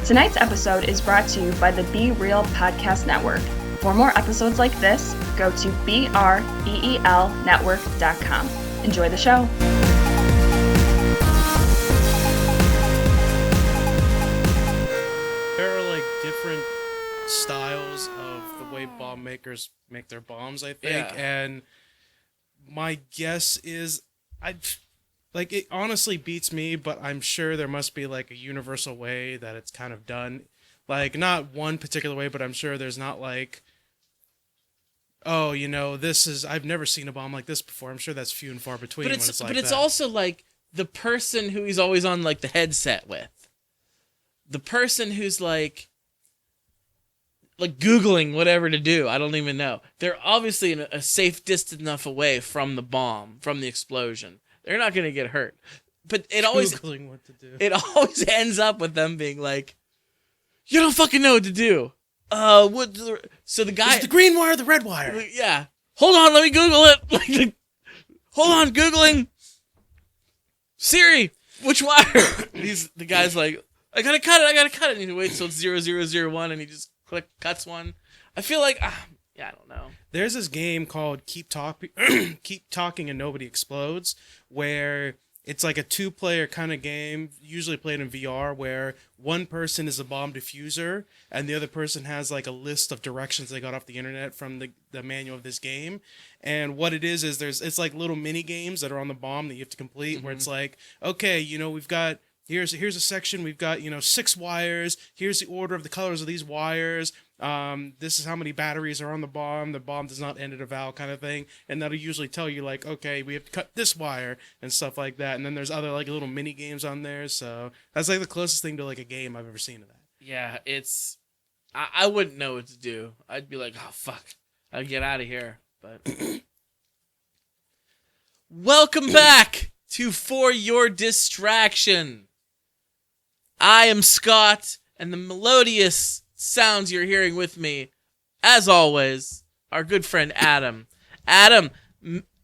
Tonight's episode is brought to you by the Be Real Podcast Network. For more episodes like this, go to BREELnetwork.com. Enjoy the show. There are like different styles of the way bomb makers make their bombs, I think. Yeah. And my guess is it honestly beats me, but I'm sure there must be like a universal way that it's kind of done. Like not one particular way, but I'm sure there's not like, oh, I've never seen a bomb like this before. I'm sure that's few and far between. But it's that. also like the person who he's always on like the headset with. The person who's like Googling whatever to do. I don't even know. They're obviously in a safe distance enough away from the bomb, from the explosion. They're not going to get hurt. But it always Googling what to do. It always ends up with them being like, "You don't fucking know what to do." So the guy, is it the green wire or the red wire? Yeah. Hold on, let me Google it. Hold on, Googling. Siri, which wire? The guy's like, I gotta cut it. And he waits till it's 0001 and he just cuts one. I feel like, I don't know. There's this game called Keep Talking and Nobody Explodes, where it's like a two-player kind of game, usually played in VR, where one person is a bomb diffuser and the other person has like a list of directions they got off the internet from the manual of this game. And what it is it's like little mini games that are on the bomb that you have to complete, where it's like, okay, we've got here's a section, we've got 6 wires, here's the order of the colors of these wires. This is how many batteries are on the bomb. The bomb does not end at a valve, kind of thing. And that'll usually tell you like, okay, we have to cut this wire and stuff like that. And then there's other like little mini games on there. So that's like the closest thing to like a game I've ever seen of that. Yeah, I wouldn't know what to do. I'd be like, oh fuck, I'd get out of here. But welcome back to For Your Distraction. I am Scott, and the melodious sounds you're hearing with me, as always, our good friend Adam. Adam,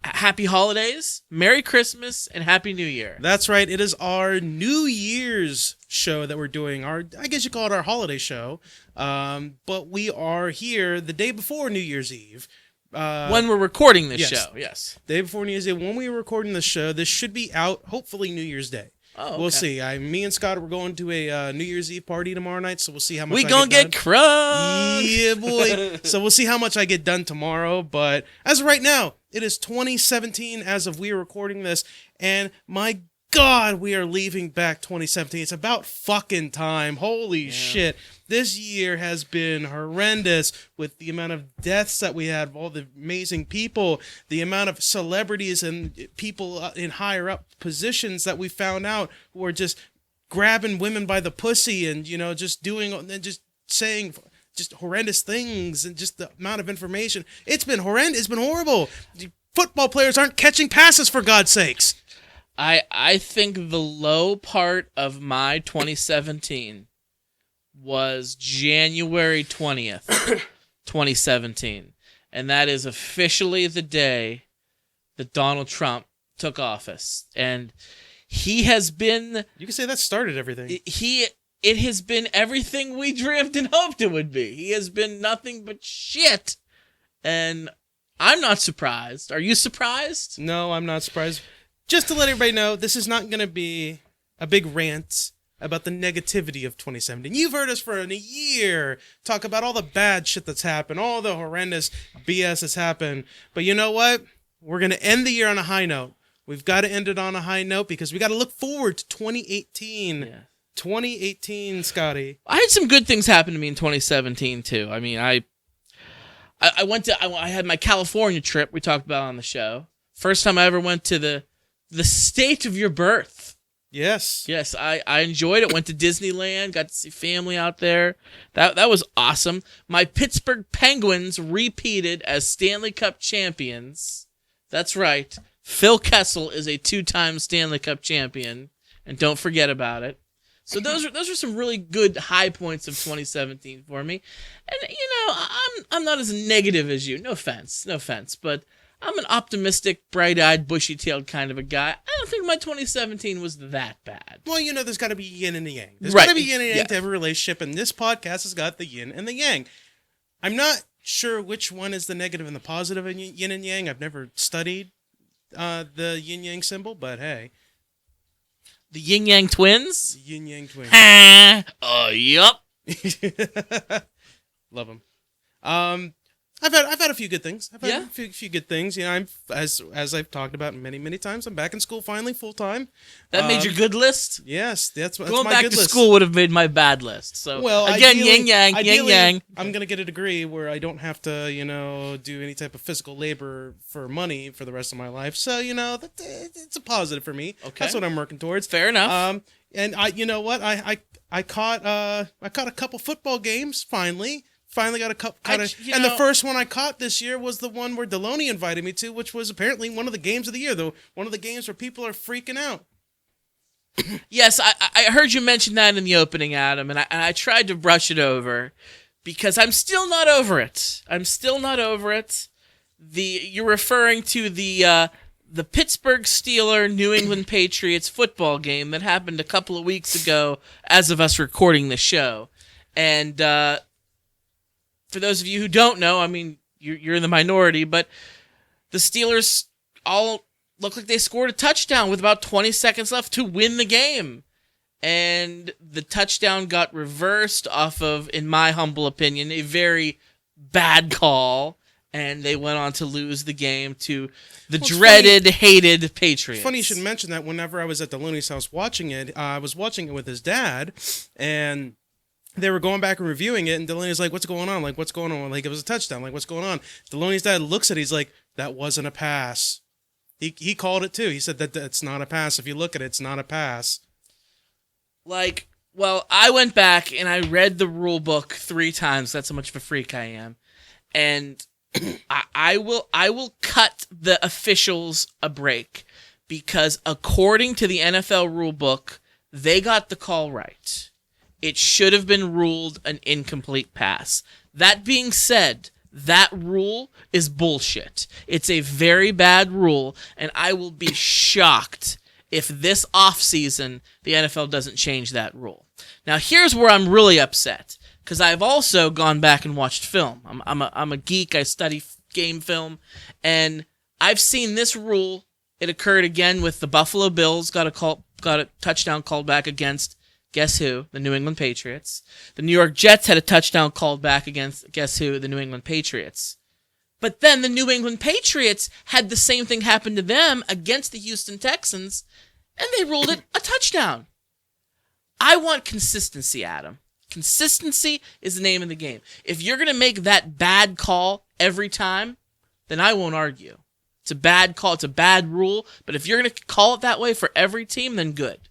happy holidays, Merry Christmas, and Happy New Year. That's right. It is our New Year's show that we're doing. I guess you call it our holiday show. But we are here the day before New Year's Eve. When we're recording this show, yes. Day before New Year's Eve. When we were recording this show, this should be out, hopefully, New Year's Day. Oh, okay. We'll see. Me and Scott, we're going to a New Year's Eve party tomorrow night, so we'll see how much we gonna get crunk. Yeah, boy. So we'll see how much I get done tomorrow. But as of right now, it is 2017 as of we are recording this, and my God, we are leaving back 2017. It's about fucking time. Holy shit. This year has been horrendous with the amount of deaths that we had, all the amazing people, the amount of celebrities and people in higher up positions that we found out who are just grabbing women by the pussy and, just doing and just saying just horrendous things, and just the amount of information. It's been horrendous. It's been horrible. Football players aren't catching passes, for God's sakes. I think the low part of my 2017 was January 20th, 2017. And that is officially the day that Donald Trump took office. And he has been... You can say that started everything. It has been everything we dreamed and hoped it would be. He has been nothing but shit. And I'm not surprised. Are you surprised? No, I'm not surprised. Just to let everybody know, this is not going to be a big rant about the negativity of 2017. You've heard us for a year talk about all the bad shit that's happened, all the horrendous BS that's happened. But you know what? We're going to end the year on a high note. We've got to end it on a high note because we got to look forward to 2018. Yeah. 2018, Scotty. I had some good things happen to me in 2017 too. I mean, I had my California trip we talked about on the show. First time I ever went to the state of your birth. Yes. Yes, I enjoyed it. Went to Disneyland, got to see family out there. That was awesome. My Pittsburgh Penguins repeated as Stanley Cup champions. That's right. Phil Kessel is a 2-time Stanley Cup champion, and don't forget about it. So those are some really good high points of 2017 for me. And I'm not as negative as you. No offense, but I'm an optimistic, bright-eyed, bushy-tailed kind of a guy. I don't think my 2017 was that bad. Well, there's got to be yin and the yang. There's Right. got to be yin and yang Yeah. to every relationship, and this podcast has got the yin and the yang. I'm not sure which one is the negative and the positive in yin and yang. I've never studied the yin-yang symbol, but hey. The Yin Yang Twins? Yin Yang twins. Yup. Love them. I've had a few good things. I've had Yeah? a few good things. I'm as I've talked about many times. I'm back in school finally, full time. That made your good list? Yes, that's Going my back good to list. school would have made my bad list. So, Well, again, ideally- yin yang, yin ideally, yang. I'm gonna get a degree where I don't have to, do any type of physical labor for money for the rest of my life. So, it's a positive for me. Okay. That's what I'm working towards. Fair enough. And you know what? I caught a couple football games finally. Finally got a couple. And the first one I caught this year was the one where Deloney invited me to, which was apparently one of the games of the year, though. One of the games where people are freaking out. Yes, I heard you mention that in the opening, Adam, and I tried to brush it over because I'm still not over it. You're referring to the Pittsburgh Steelers New England Patriots football game that happened a couple of weeks ago as of us recording the show. And for those of you who don't know, I mean, you're in the minority, but the Steelers all looked like they scored a touchdown with about 20 seconds left to win the game. And the touchdown got reversed off of, in my humble opinion, a very bad call. And they went on to lose the game to the dreaded, hated Patriots. Funny you should mention that. Whenever I was at Deloney's house watching it, I was watching it with his dad, and they were going back and reviewing it, and Deloney's like, what's going on? Like, what's going on? Like, it was a touchdown. Like, what's going on? Deloney's dad looks at it. He's like, that wasn't a pass. He called it, too. He said that it's not a pass. If you look at it, it's not a pass. Like, well, I went back and I read the rule book 3 times. That's how much of a freak I am. And I will cut the officials a break because according to the NFL rule book, they got the call right. It should have been ruled an incomplete pass. That being said, that rule is bullshit. It's a very bad rule, and I will be shocked if this offseason the NFL doesn't change that rule. Now, here's where I'm really upset, because I've also gone back and watched film. I'm a geek. I study game film, and I've seen this rule. It occurred again with the Buffalo Bills. Got a touchdown called back against, guess who? The New England Patriots. The New York Jets had a touchdown called back against, guess who? The New England Patriots. But then the New England Patriots had the same thing happen to them against the Houston Texans, and they ruled it a touchdown. I want consistency, Adam. Consistency is the name of the game. If you're going to make that bad call every time, then I won't argue. It's a bad call. It's a bad rule. But if you're going to call it that way for every team, then good.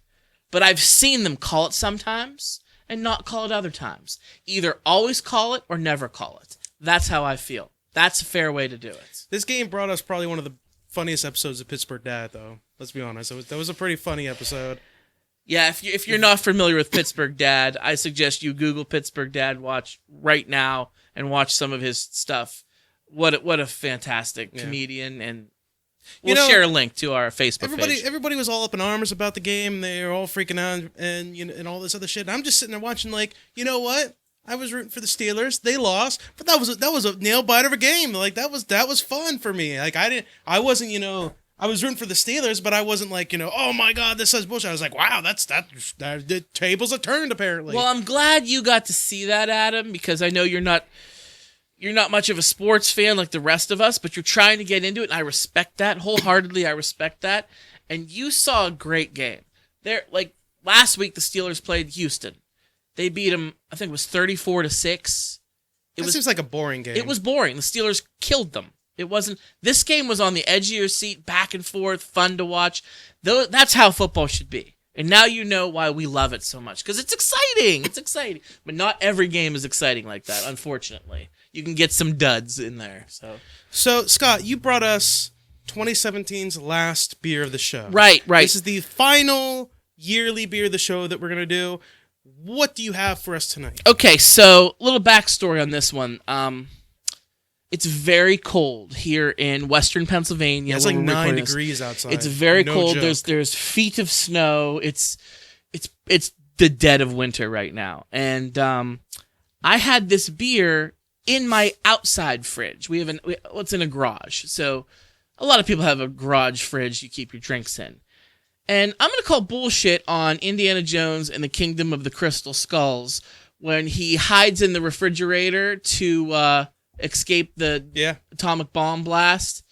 But I've seen them call it sometimes and not call it other times. Either always call it or never call it. That's how I feel. That's a fair way to do it. This game brought us probably one of the funniest episodes of Pittsburgh Dad, though. Let's be honest. That was a pretty funny episode. Yeah, if you're not familiar with Pittsburgh Dad, I suggest you Google Pittsburgh Dad watch right now and watch some of his stuff. What a fantastic comedian, and we'll share a link to our Facebook page. Everybody was all up in arms about the game. They were all freaking out and all this other shit. And I'm just sitting there watching, like, you know what? I was rooting for the Steelers. They lost, but that was a nail biter of a game. Like that was fun for me. Like I was rooting for the Steelers, but I wasn't like, oh my God, this is bullshit. I was like, wow, the tables have turned apparently. Well, I'm glad you got to see that, Adam, because I know you're not much of a sports fan like the rest of us, but you're trying to get into it, and I respect that wholeheartedly. I respect that. And you saw a great game. Last week the Steelers played Houston. They beat them, I think it was 34-6. It seems like a boring game. It was boring. The Steelers killed them. It wasn't. This game was on the edge of your seat, back and forth, fun to watch. That's how football should be. And now you know why we love it so much, because it's exciting. It's exciting, but not every game is exciting like that. Unfortunately, you can get some duds in there. So Scott, you brought us 2017's last beer of the show. Right. This is the final yearly beer of the show that we're gonna do. What do you have for us tonight? Okay, so a little backstory on this one. It's very cold here in Western Pennsylvania. Yeah, it's where like we're 9 recording this. degrees outside. It's very No cold. joke. There's feet of snow. It's the dead of winter right now. And I had this beer in my outside fridge. What's in a garage. So a lot of people have a garage fridge you keep your drinks in. And I'm going to call bullshit on Indiana Jones and the Kingdom of the Crystal Skulls when he hides in the refrigerator to escape the atomic bomb blast.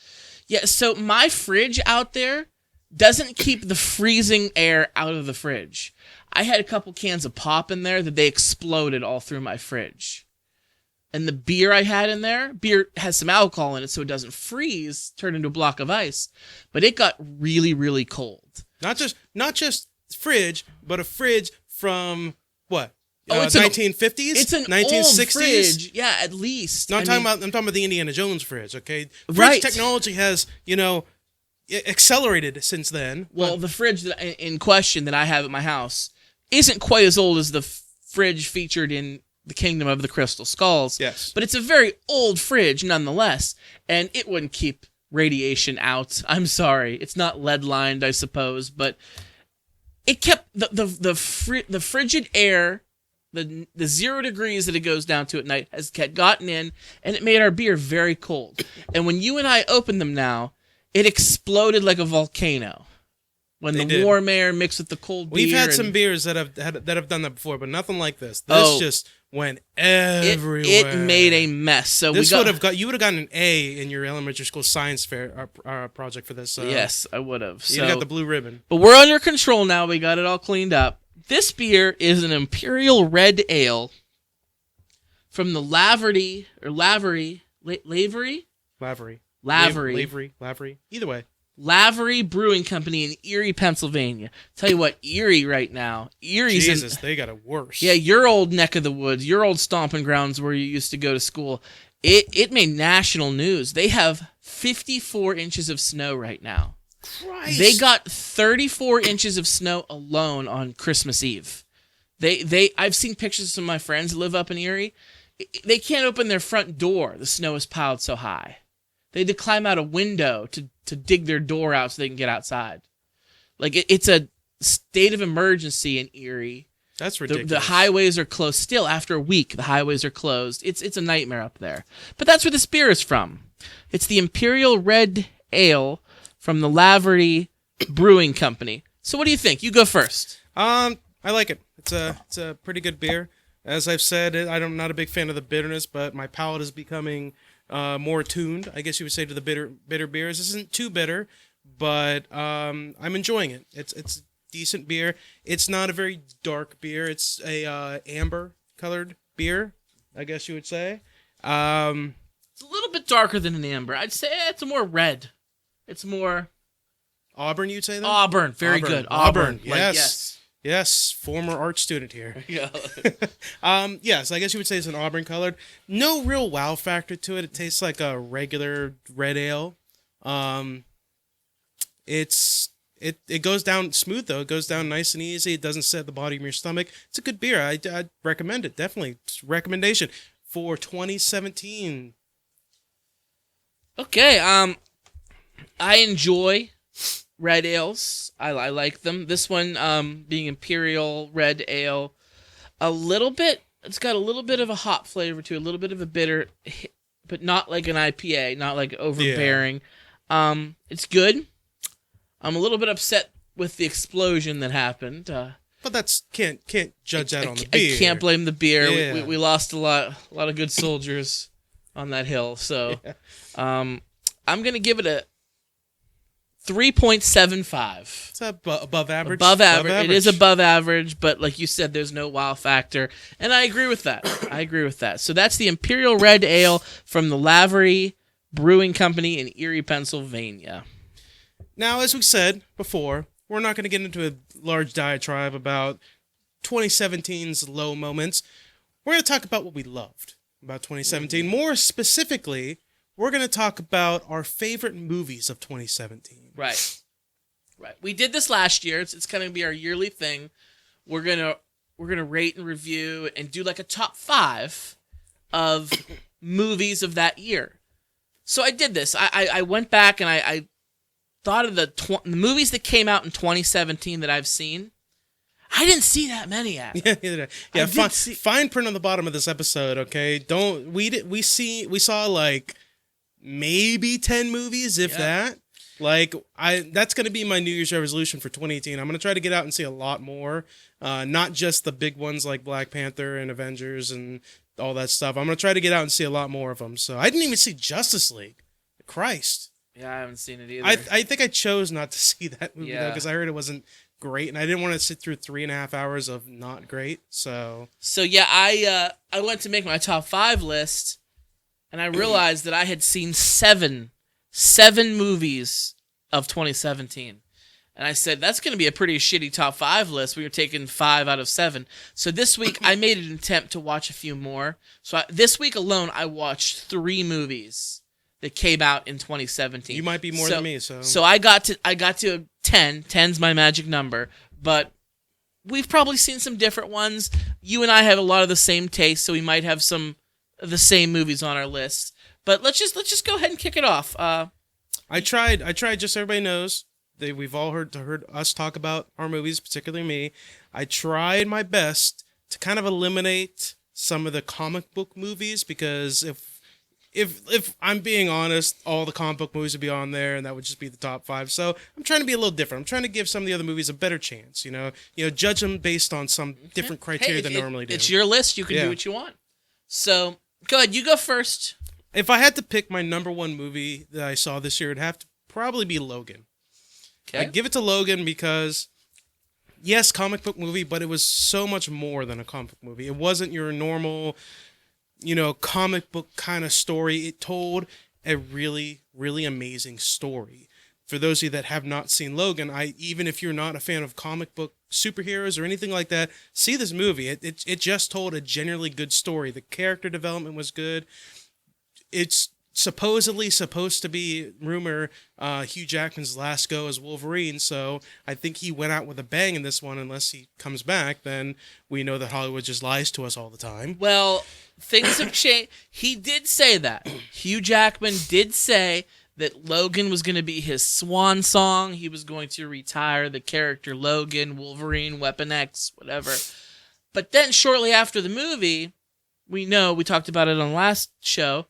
Yeah, so my fridge out there doesn't keep the freezing air out of the fridge. I had a couple cans of pop in there that they exploded all through my fridge. And the beer I had in there, beer has some alcohol in it so it doesn't freeze, turn into a block of ice. But it got really, really cold. Not just fridge, but a fridge from what? It's 1950s? It's an 1960s? old fridge. Yeah, at least. No, I'm talking about the Indiana Jones fridge, okay? Fridge Right. technology has, accelerated since then. Well, the fridge in question that I have at my house isn't quite as old as the fridge featured in the Kingdom of the Crystal Skulls. Yes. But it's a very old fridge nonetheless, and it wouldn't keep radiation out. I'm sorry. It's not lead lined, I suppose, but it kept the frigid air, the 0 degrees that it goes down to at night has gotten in, and it made our beer very cold. And when you and I open them now, it exploded like a volcano. When the warm air mixed with the cold beer. We've had some beers that have done that before, but nothing like this. This just went everywhere. It made a mess. So you would have gotten an A in your elementary school science fair project for this. Yes, I would have. You got the blue ribbon. But we're under control now. We got it all cleaned up. This beer is an Imperial Red Ale from the Lavery. Either way. Lavery Brewing Company in Erie, Pennsylvania. Tell you what, Erie right now. Jesus, they got it worse. Yeah, your old neck of the woods, your old stomping grounds where you used to go to school. It made national news. They have 54 inches of snow right now. Christ. They got 34 inches of snow alone on Christmas Eve. I've seen pictures of some of my friends that live up in Erie. They can't open their front door. The snow is piled so high. They had to climb out a window to dig their door out so they can get outside. Like, it's a state of emergency in Erie. That's ridiculous. The highways are closed. Still, after a week, the highways are closed. It's a nightmare up there. But that's where this beer is from. It's the Imperial Red Ale from the Lavery Brewing Company. So what do you think? You go first. I like it. It's a pretty good beer. As I've said, I'm not a big fan of the bitterness, but my palate is becoming more attuned, I guess you would say, to the bitter beers. This isn't too bitter, but I'm enjoying it. It's decent beer. It's not a very dark beer. It's a amber colored beer, I guess you would say. It's a little bit darker than an amber. I'd say it's more red. It's more Auburn, you'd say that? Auburn. Very good. Auburn. Like, Yes. Yes, former art student here. Yeah. Yes, I guess you would say it's an Auburn colored. No real wow factor to it. It tastes like a regular red ale. It goes down smooth though. It goes down nice and easy. It doesn't set at the bottom of your stomach. It's a good beer. I'd recommend it. Definitely. It's a recommendation for 2017. Okay. I enjoy red ales. I like them. This one, being Imperial Red Ale, it's got a little bit of a hop flavor to it, a little bit of a bitter, but not like an IPA, not like overbearing. Yeah. It's good. I'm a little bit upset with the explosion that happened. But that's can't judge that on the beer. I can't blame the beer. Yeah. We lost a lot of good soldiers on that hill. So, yeah. I'm gonna give it a 3.75. It's above average. Above average. It is above average, but like you said, there's no wow factor. And I agree with that. So that's the Imperial Red Ale from the Lavery Brewing Company in Erie, Pennsylvania. Now, as we said before, we're not going to get into a large diatribe about 2017's low moments. We're going to talk about what we loved about 2017. More specifically, we're going to talk about our favorite movies of 2017. Right. We did this last year. It's going to be our yearly thing. We're gonna rate and review and do like a top 5 of movies of that year. So I did this. I went back and I thought of the movies that came out in 2017 that I've seen. I didn't see that many, Adam. Yeah. Fine print on the bottom of this episode. Okay, we saw like maybe 10 movies, if that. Like that's gonna be my New Year's resolution for 2018. I'm gonna try to get out and see a lot more, not just the big ones like Black Panther and Avengers and all that stuff. I'm gonna try to get out and see a lot more of them. So I didn't even see Justice League. Christ. Yeah, I haven't seen it either. I think I chose not to see that movie though, because I heard it wasn't great, and I didn't want to sit through 3.5 hours of not great. So yeah, I went to make my top 5 list, and I realized that I had seen seven movies of 2017. And I said, that's going to be a pretty shitty top 5 list. We were taking 5 out of 7. So this week, I made an attempt to watch a few more. So this week alone, I watched 3 movies that came out in 2017. You might be more than me. So I got to 10. 10's my magic number. But we've probably seen some different ones. You and I have a lot of the same taste, so we might have some of the same movies on our list. But let's just go ahead and kick it off. I tried. Just so everybody knows, we've all heard us talk about our movies, particularly me. I tried my best to kind of eliminate some of the comic book movies, because if I'm being honest, all the comic book movies would be on there, and that would just be the top 5. So I'm trying to be a little different. I'm trying to give some of the other movies a better chance. Judge them based on some different criteria than normally do. It's your list. You can do what you want. So go ahead. You go first. If I had to pick my number 1 movie that I saw this year, it'd have to probably be Logan. Okay. I'd give it to Logan because, yes, comic book movie, but it was so much more than a comic book movie. It wasn't your normal, comic book kind of story. It told a really, really amazing story. For those of you that have not seen Logan, even if you're not a fan of comic book superheroes or anything like that, see this movie. It just told a genuinely good story. The character development was good. It's supposedly supposed to be, rumor, Hugh Jackman's last go as Wolverine, so I think he went out with a bang in this one. Unless he comes back, then we know that Hollywood just lies to us all the time. Well, things have changed. He did say that. Hugh Jackman did say that Logan was going to be his swan song. He was going to retire the character Logan, Wolverine, Weapon X, whatever. But then shortly after the movie, we talked about it on the last show,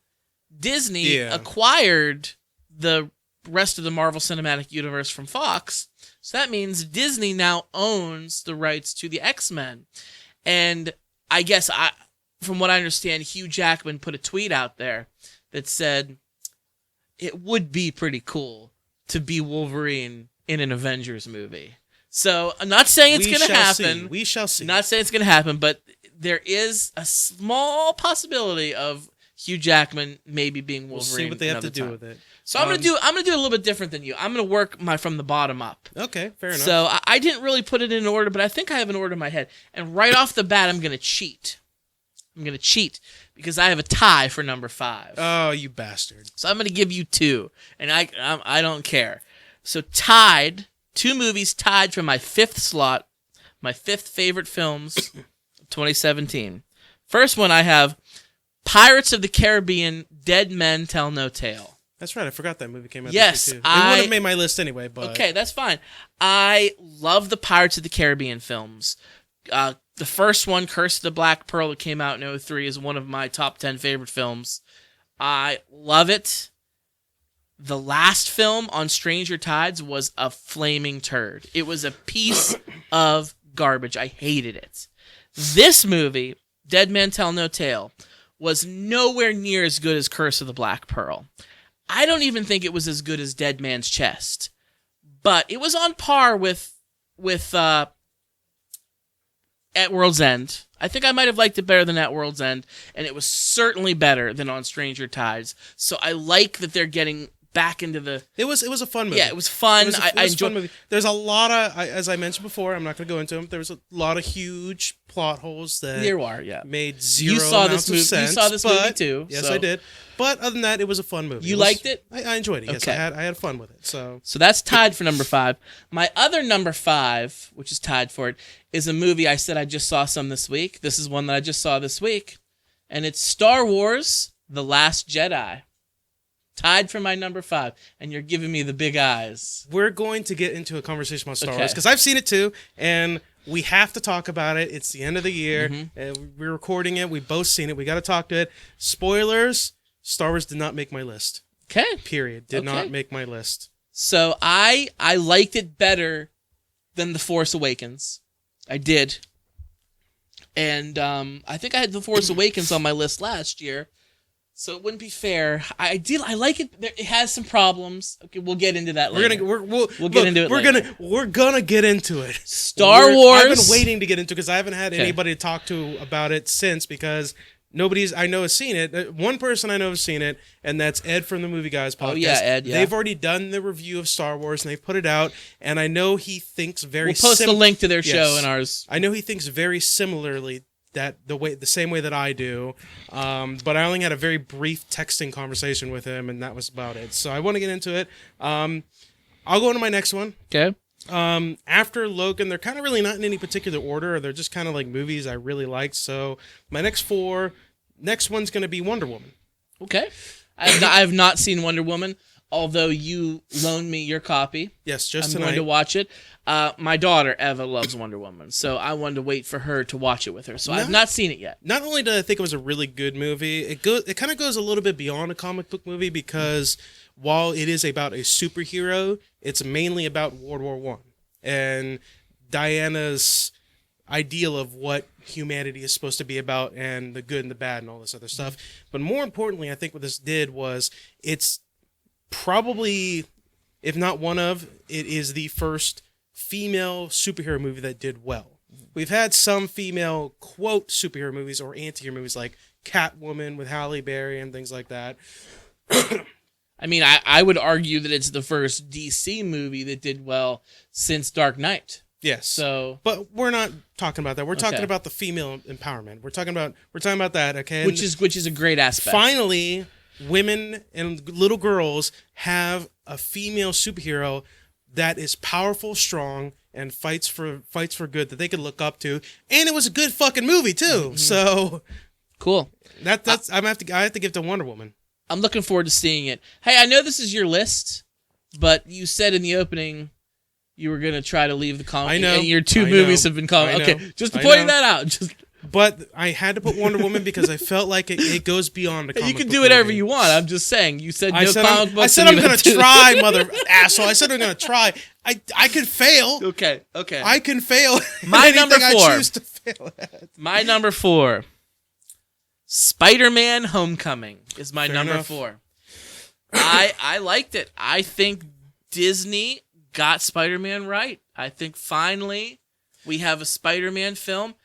Disney acquired the rest of the Marvel Cinematic Universe from Fox. So that means Disney now owns the rights to the X-Men. And I guess, from what I understand, Hugh Jackman put a tweet out there that said, it would be pretty cool to be Wolverine in an Avengers movie. So I'm not saying it's going to happen. We shall see. Not saying it's going to happen, but there is a small possibility of Hugh Jackman maybe being Wolverine. We'll see what they have to do with it. So I'm gonna do a little bit different than you. I'm gonna work from the bottom up. Okay, fair enough. So I didn't really put it in order, but I think I have an order in my head. And right off the bat, I'm gonna cheat. Because I have a tie for number 5. Oh, you bastard! So I'm gonna give you 2, and I don't care. So tied, 2 movies tied for my 5th slot, my 5th favorite films, 2017. First one I have. Pirates of the Caribbean, Dead Men Tell No Tale. That's right. I forgot that movie came out yes, this year, too. It would have made my list anyway, but... Okay, that's fine. I love the Pirates of the Caribbean films. The first one, Curse of the Black Pearl, that came out in 2003, is one of my top 10 favorite films. I love it. The last film, On Stranger Tides, was a flaming turd. It was a piece of garbage. I hated it. This movie, Dead Men Tell No Tale, was nowhere near as good as Curse of the Black Pearl. I don't even think it was as good as Dead Man's Chest, but it was on par with At World's End. I think I might have liked it better than At World's End, and it was certainly better than On Stranger Tides. So I like that they're getting back into the... It was a fun movie. Yeah, it was fun. I enjoyed fun movie. There's a lot of, as I mentioned before, I'm not going to go into them, there was a lot of huge plot holes that made zero amounts of sense. You saw this movie too. Yes, I did. But other than that, it was a fun movie. You liked it? I enjoyed it, yes. Okay. I had fun with it. So that's tied for number 5. My other number 5, which is tied for it, is a movie I said I just saw some this week. This is one that I just saw this week. And it's Star Wars: The Last Jedi. Tied for my number 5, and you're giving me the big eyes. We're going to get into a conversation about Star Okay. Wars because I've seen it too, and we have to talk about it. It's the end of the year, Mm-hmm. and we're recording it. We've both seen it. We got to talk to it. Spoilers: Star Wars did not make my list. Okay. Period. Did Okay. not make my list. So I liked it better than The Force Awakens. I did. And I think I had The Force Awakens on my list last year. So it wouldn't be fair. I like it. It has some problems. Okay, we'll get into that later. We'll get into it later. We're gonna get into it. Star Wars. I've been waiting to get into it because I haven't had Okay. anybody to talk to about it since because nobody's I know has seen it. One person I know has seen it, and that's Ed from the Movie Guys podcast. Oh, yeah, Ed, yeah. They've already done the review of Star Wars and they've put it out. And I know he thinks very. We'll post the link to their show Yes. and ours. I know he thinks very similarly the same way that I do, but I only had a very brief texting conversation with him, and that was about it. So I want to get into it. I'll go into my next one. Okay. After Logan, they're kind of really not in any particular order. They're just kind of like movies I really liked. So my next one's going to be Wonder Woman. Okay. I have not seen Wonder Woman, although you loaned me your copy. Yes, just I'm tonight. going to watch it. My daughter, Eva, loves Wonder Woman, so I wanted to wait for her to watch it with her. So I've not seen it yet. Not only did I think it was a really good movie, it kind of goes a little bit beyond a comic book movie because while it is about a superhero, it's mainly about World War One and Diana's ideal of what humanity is supposed to be about and the good and the bad and all this other stuff. But more importantly, I think what this did was it's probably, if not it is the first female superhero movie that did well. We've had some female quote superhero movies or anti-hero movies like Catwoman with Halle Berry and things like that. I mean, I would argue that it's the first DC movie that did well since Dark Knight. Yes. So, but we're not talking about that. We're talking Okay. about the female empowerment. We're talking about that, okay? And which is a great aspect. finally, women and little girls have a female superhero that is powerful, strong, and fights for good that they could look up to. And it was a good fucking movie too. So Cool. that's I have to give it to Wonder Woman. I'm looking forward to seeing it. Hey, I know this is your list, but you said in the opening you were going to try to leave the comic. I know. And your two I movies know. have been comic. I know. Okay, just I pointing know. that out. Just But I had to put Wonder Woman because I felt like it goes beyond the comic you can book do whatever movie. you want. I'm just saying. You said I no said, comic books. I said and I'm you gonna went to- try, mother asshole. I said I'm gonna try. I could fail. Okay. I can fail. My Anything number 4. I choose to fail at. My number 4. Spider-Man: Homecoming is my Fair number enough. 4. I liked it. I think Disney got Spider-Man right. I think finally we have a Spider-Man film.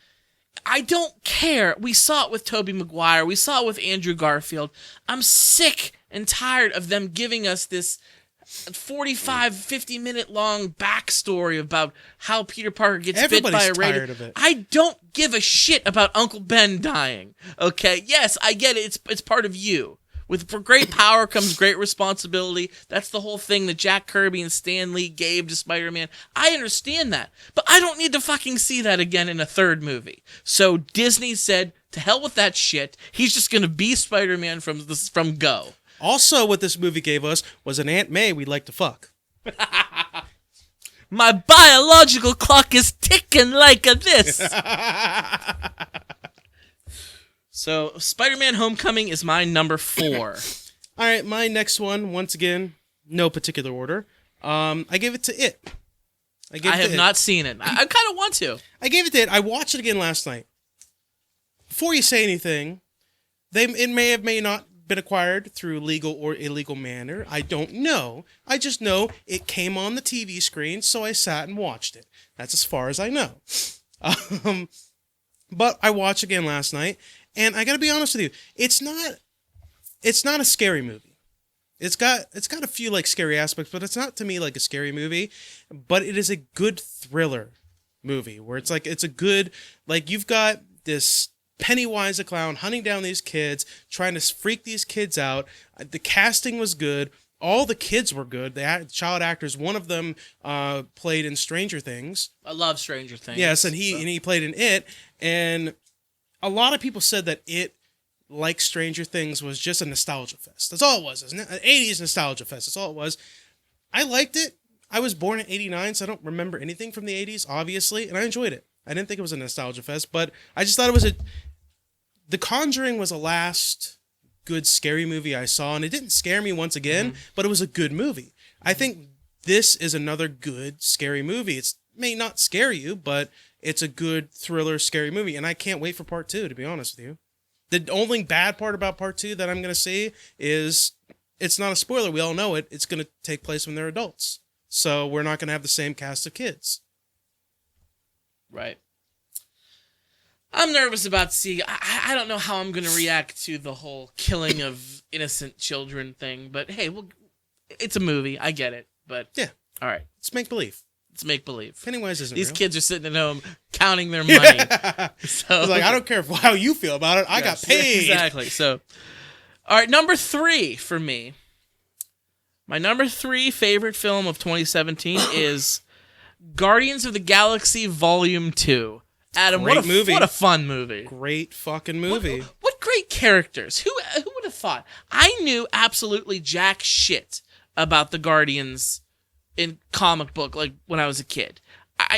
I don't care. We saw it with Tobey Maguire. We saw it with Andrew Garfield. I'm sick and tired of them giving us this 45, 50-minute long backstory about how Peter Parker gets bit by a Everybody's rabbit. tired of it. I don't give a shit about Uncle Ben dying. Okay, yes, I get it. It's part of you. For great power comes great responsibility. That's the whole thing that Jack Kirby and Stan Lee gave to Spider-Man. I understand that, but I don't need to fucking see that again in a third movie. So Disney said, to hell with that shit. He's just gonna be Spider-Man from go. Also, what this movie gave us was an Aunt May we'd like to fuck. My biological clock is ticking like this. So, Spider-Man: Homecoming is my number 4. All right, my next one, once again, no particular order. I gave it to It. I have not seen it. I kind of want to. I gave it to It. I watched it again last night. Before you say anything, it may not been acquired through legal or illegal manner. I don't know. I just know it came on the TV screen, so I sat and watched it. That's as far as I know. But I watched again last night, and I got to be honest with you, it's not a scary movie. It's got a few like scary aspects, but it's not to me like a scary movie. But it is a good thriller movie where it's a good, like, you've got this Pennywise the clown hunting down these kids, trying to freak these kids out. The casting was good. All the kids were good. The child actors, one of them played in Stranger Things. I love Stranger Things. Yes, and he played in It. And a lot of people said that It like Stranger Things, was just a nostalgia fest. That's all it was. Isn't it? An 80s nostalgia fest. That's all it was. I liked it. I was born in 89, so I don't remember anything from the 80s, obviously, and I enjoyed it. I didn't think it was a nostalgia fest, but I just thought it was The Conjuring was the last good scary movie I saw, and it didn't scare me once again, but it was a good movie. I think this is another good scary movie. It may not scare you, but it's a good thriller scary movie, and I can't wait for part 2, to be honest with you. The only bad part about part 2 that I'm going to say is it's not a spoiler. We all know it. It's going to take place when they're adults. So we're not going to have the same cast of kids. Right. I'm nervous about seeing. I don't know how I'm going to react to the whole killing of innocent children thing, but hey, it's a movie. I get it. But yeah. All right. It's make-believe. It's make-believe. Pennywise isn't These real. kids are sitting at home counting their money. So It's like, I don't care how you feel about it. I got paid. Exactly. So, all right, number 3 for me. My number 3 favorite film of 2017 is Guardians of the Galaxy Volume 2. Adam, Great movie. What a fun movie. Great fucking movie. What great characters. Who would have thought? I knew absolutely jack shit about the Guardians in comic book, like when I was a kid.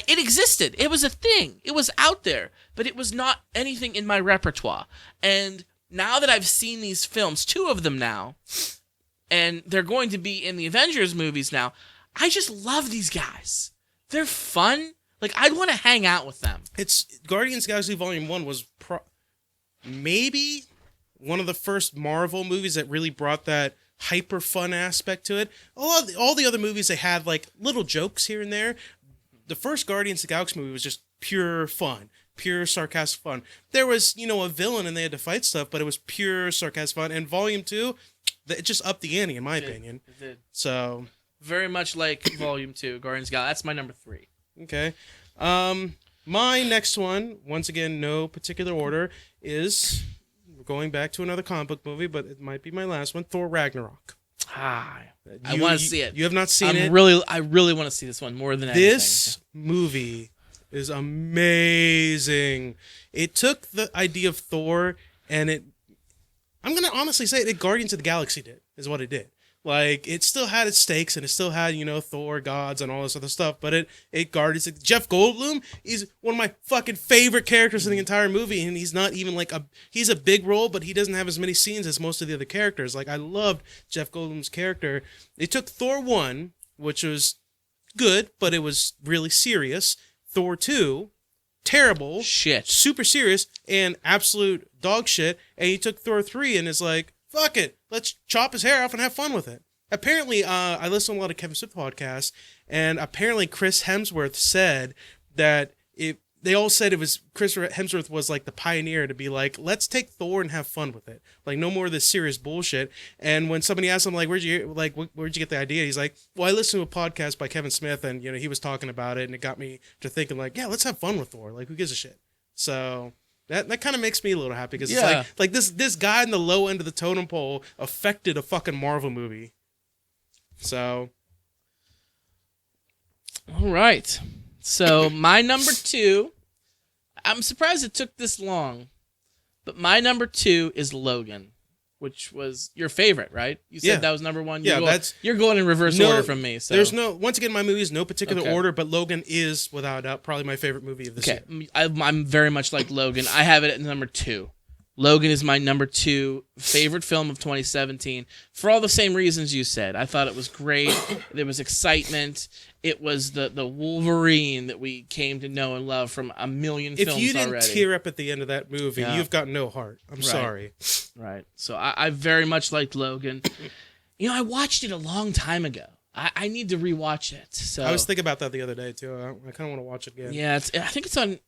It existed. It was a thing. It was out there, but it was not anything in my repertoire. And now that I've seen these films, 2 of them now, and they're going to be in the Avengers movies now, I just love these guys. They're fun. Like, I'd want to hang out with them. It's Guardians of the Galaxy Volume 1 was maybe one of the first Marvel movies that really brought that hyper fun aspect to it. All the other movies, they had like little jokes here and there. The first Guardians of the Galaxy movie was just pure fun, pure sarcastic fun. There was, a villain and they had to fight stuff, but it was pure sarcastic fun. And Volume 2, it just upped the ante, in my opinion. It did. So Very much like Volume 2, Guardians of the Galaxy. That's my number 3. okay. My next one, once again, no particular order, is going back to another comic book movie, but it might be my last one, Thor Ragnarok. I want to see it. You have not seen it? I really want to see this one more than anything. This movie is amazing. It took the idea of Thor and I'm going to honestly say it Guardians of the Galaxy is what it did. Like, it still had its stakes and it still had, Thor, gods, and all this other stuff, but it Guardians. Jeff Goldblum is one of my fucking favorite characters in the entire movie, and he's not even he's a big role, but he doesn't have as many scenes as most of the other characters. Like, I loved Jeff Goldblum's character. They took Thor 1, which was good, but it was really serious. Thor 2, terrible. Shit. Super serious and absolute dog shit. And he took Thor 3 and is like, fuck it, let's chop his hair off and have fun with it. Apparently, I listen to a lot of Kevin Smith podcasts, and apparently Chris Hemsworth said that they all said it was Chris Hemsworth was like the pioneer to be like, let's take Thor and have fun with it. Like, no more of this serious bullshit. And when somebody asked him, like, where'd you get the idea? He's like, well, I listened to a podcast by Kevin Smith, and he was talking about it, and it got me to thinking, like, yeah, let's have fun with Thor. Like, who gives a shit? So that kind of makes me a little happy, because it's like this guy in the low end of the totem pole affected a fucking Marvel movie. So, all right. So my number 2, I'm surprised it took this long, but my number 2 is Logan, which was your favorite, right? You said that was number 1. You're going in reverse order from me. So there's once again, my movie is no particular order, but Logan is without a doubt probably my favorite movie of this year. I'm very much like Logan. I have it at number 2. Logan is my number 2 favorite film of 2017 for all the same reasons you said. I thought it was great. There was excitement. It was the Wolverine that we came to know and love from a million films already. If you didn't tear up at the end of that movie, you've got no heart. I'm sorry. Right. So I very much liked Logan. I watched it a long time ago. I need to rewatch it. So I was thinking about that the other day too. I kind of want to watch it again. Yeah, I think it's on.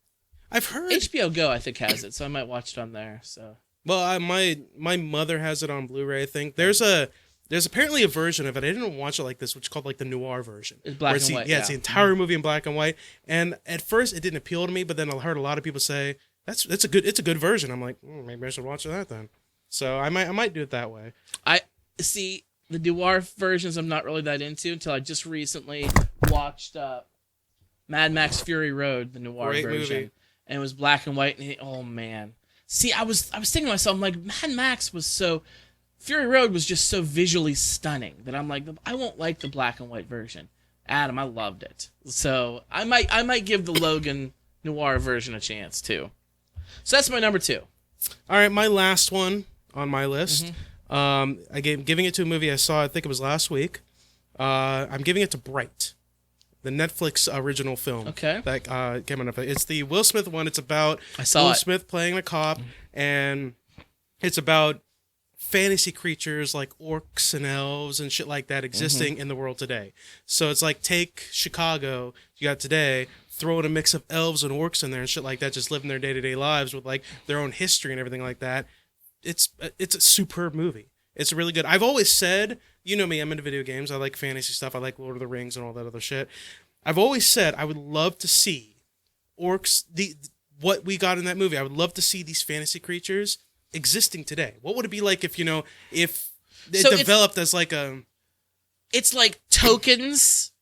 I've heard HBO Go. I think has it, so I might watch it on there. So. Well, my mother has it on Blu-ray. I think there's apparently a version of it. I didn't watch it like this, which is called like the noir version. It's black and white. Yeah, it's the entire movie in black and white. And at first, it didn't appeal to me, but then I heard a lot of people say it's a good version. I'm like, maybe I should watch that then. So I might do it that way. I see the noir versions. I'm not really that into until I just recently watched Mad Max Fury Road, the noir Great version. movie. And it was black and white, and oh man. See, I was thinking to myself, I'm like, Mad Max was so... Fury Road was just so visually stunning that I'm like, I won't like the black and white version. Adam, I loved it. So I might give the Logan Noir version a chance, too. So that's my number 2. All right, my last one on my list. Giving it to a movie I saw, I think it was last week. I'm giving it to Bright, the Netflix original film. Okay. That came out. It's the Will Smith one. It's about Will Smith playing a cop, and it's about fantasy creatures like orcs and elves and shit like that existing in the world today. So it's like, take Chicago you got today, throw in a mix of elves and orcs in there and shit like that, just living their day-to-day lives with like their own history and everything like that. It's a superb movie. It's really good. I've always said, you know me, I'm into video games. I like fantasy stuff. I like Lord of the Rings and all that other shit. I've always said I would love to see orcs, what we got in that movie. I would love to see these fantasy creatures existing today. What would it be like if it developed as like a... It's like Tokens.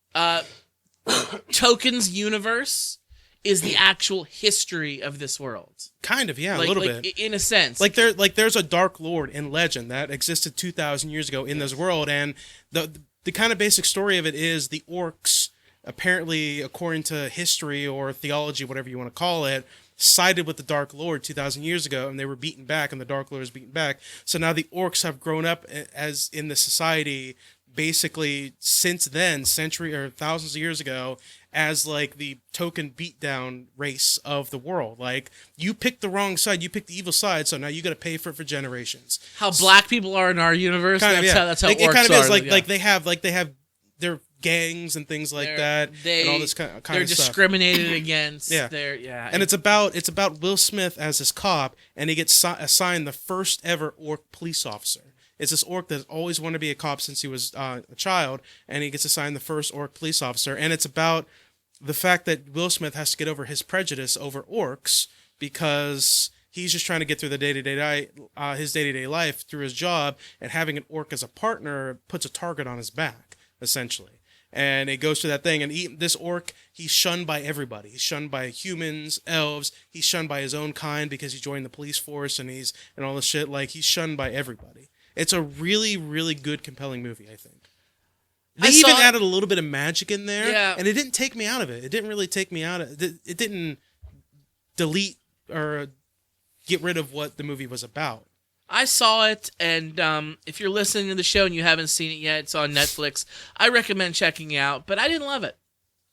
Tokens universe is the actual history of this world. Kind of, yeah, a little bit. In a sense. There's a Dark Lord in legend that existed 2,000 years ago in this world, and the kind of basic story of it is the orcs, apparently, according to history or theology, whatever you want to call it, sided with the Dark Lord 2,000 years ago, and they were beaten back, and the Dark Lord was beaten back. So now the orcs have grown up as in the society, basically since then, century or thousands of years ago, as like the token beatdown race of the world. Like, you picked the wrong side, you picked the evil side, so now you got to pay for it for generations. How black people are in our universe. That's how orcs it kind of are. Is like they have their gangs and things like that, and all this kind of stuff. They're discriminated against. Yeah. And it's about Will Smith as his cop, and he gets assigned the first ever orc police officer. It's this orc that always wanted to be a cop since he was a child, and he gets assigned the first orc police officer. And it's about the fact that Will Smith has to get over his prejudice over orcs because he's just trying to get through the his day-to-day life through his job, and having an orc as a partner puts a target on his back, essentially. And it goes through that thing, and this orc, he's shunned by everybody. He's shunned by humans, elves. He's shunned by his own kind because he joined the police force and all this shit. Like, he's shunned by everybody. It's a really, really good, compelling movie, I think. They even added a little bit of magic in there, and it didn't take me out of it. It didn't really take me out of it. It didn't delete or get rid of what the movie was about. I saw it, and if you're listening to the show and you haven't seen it yet, it's on Netflix. I recommend checking it out, but I didn't love it.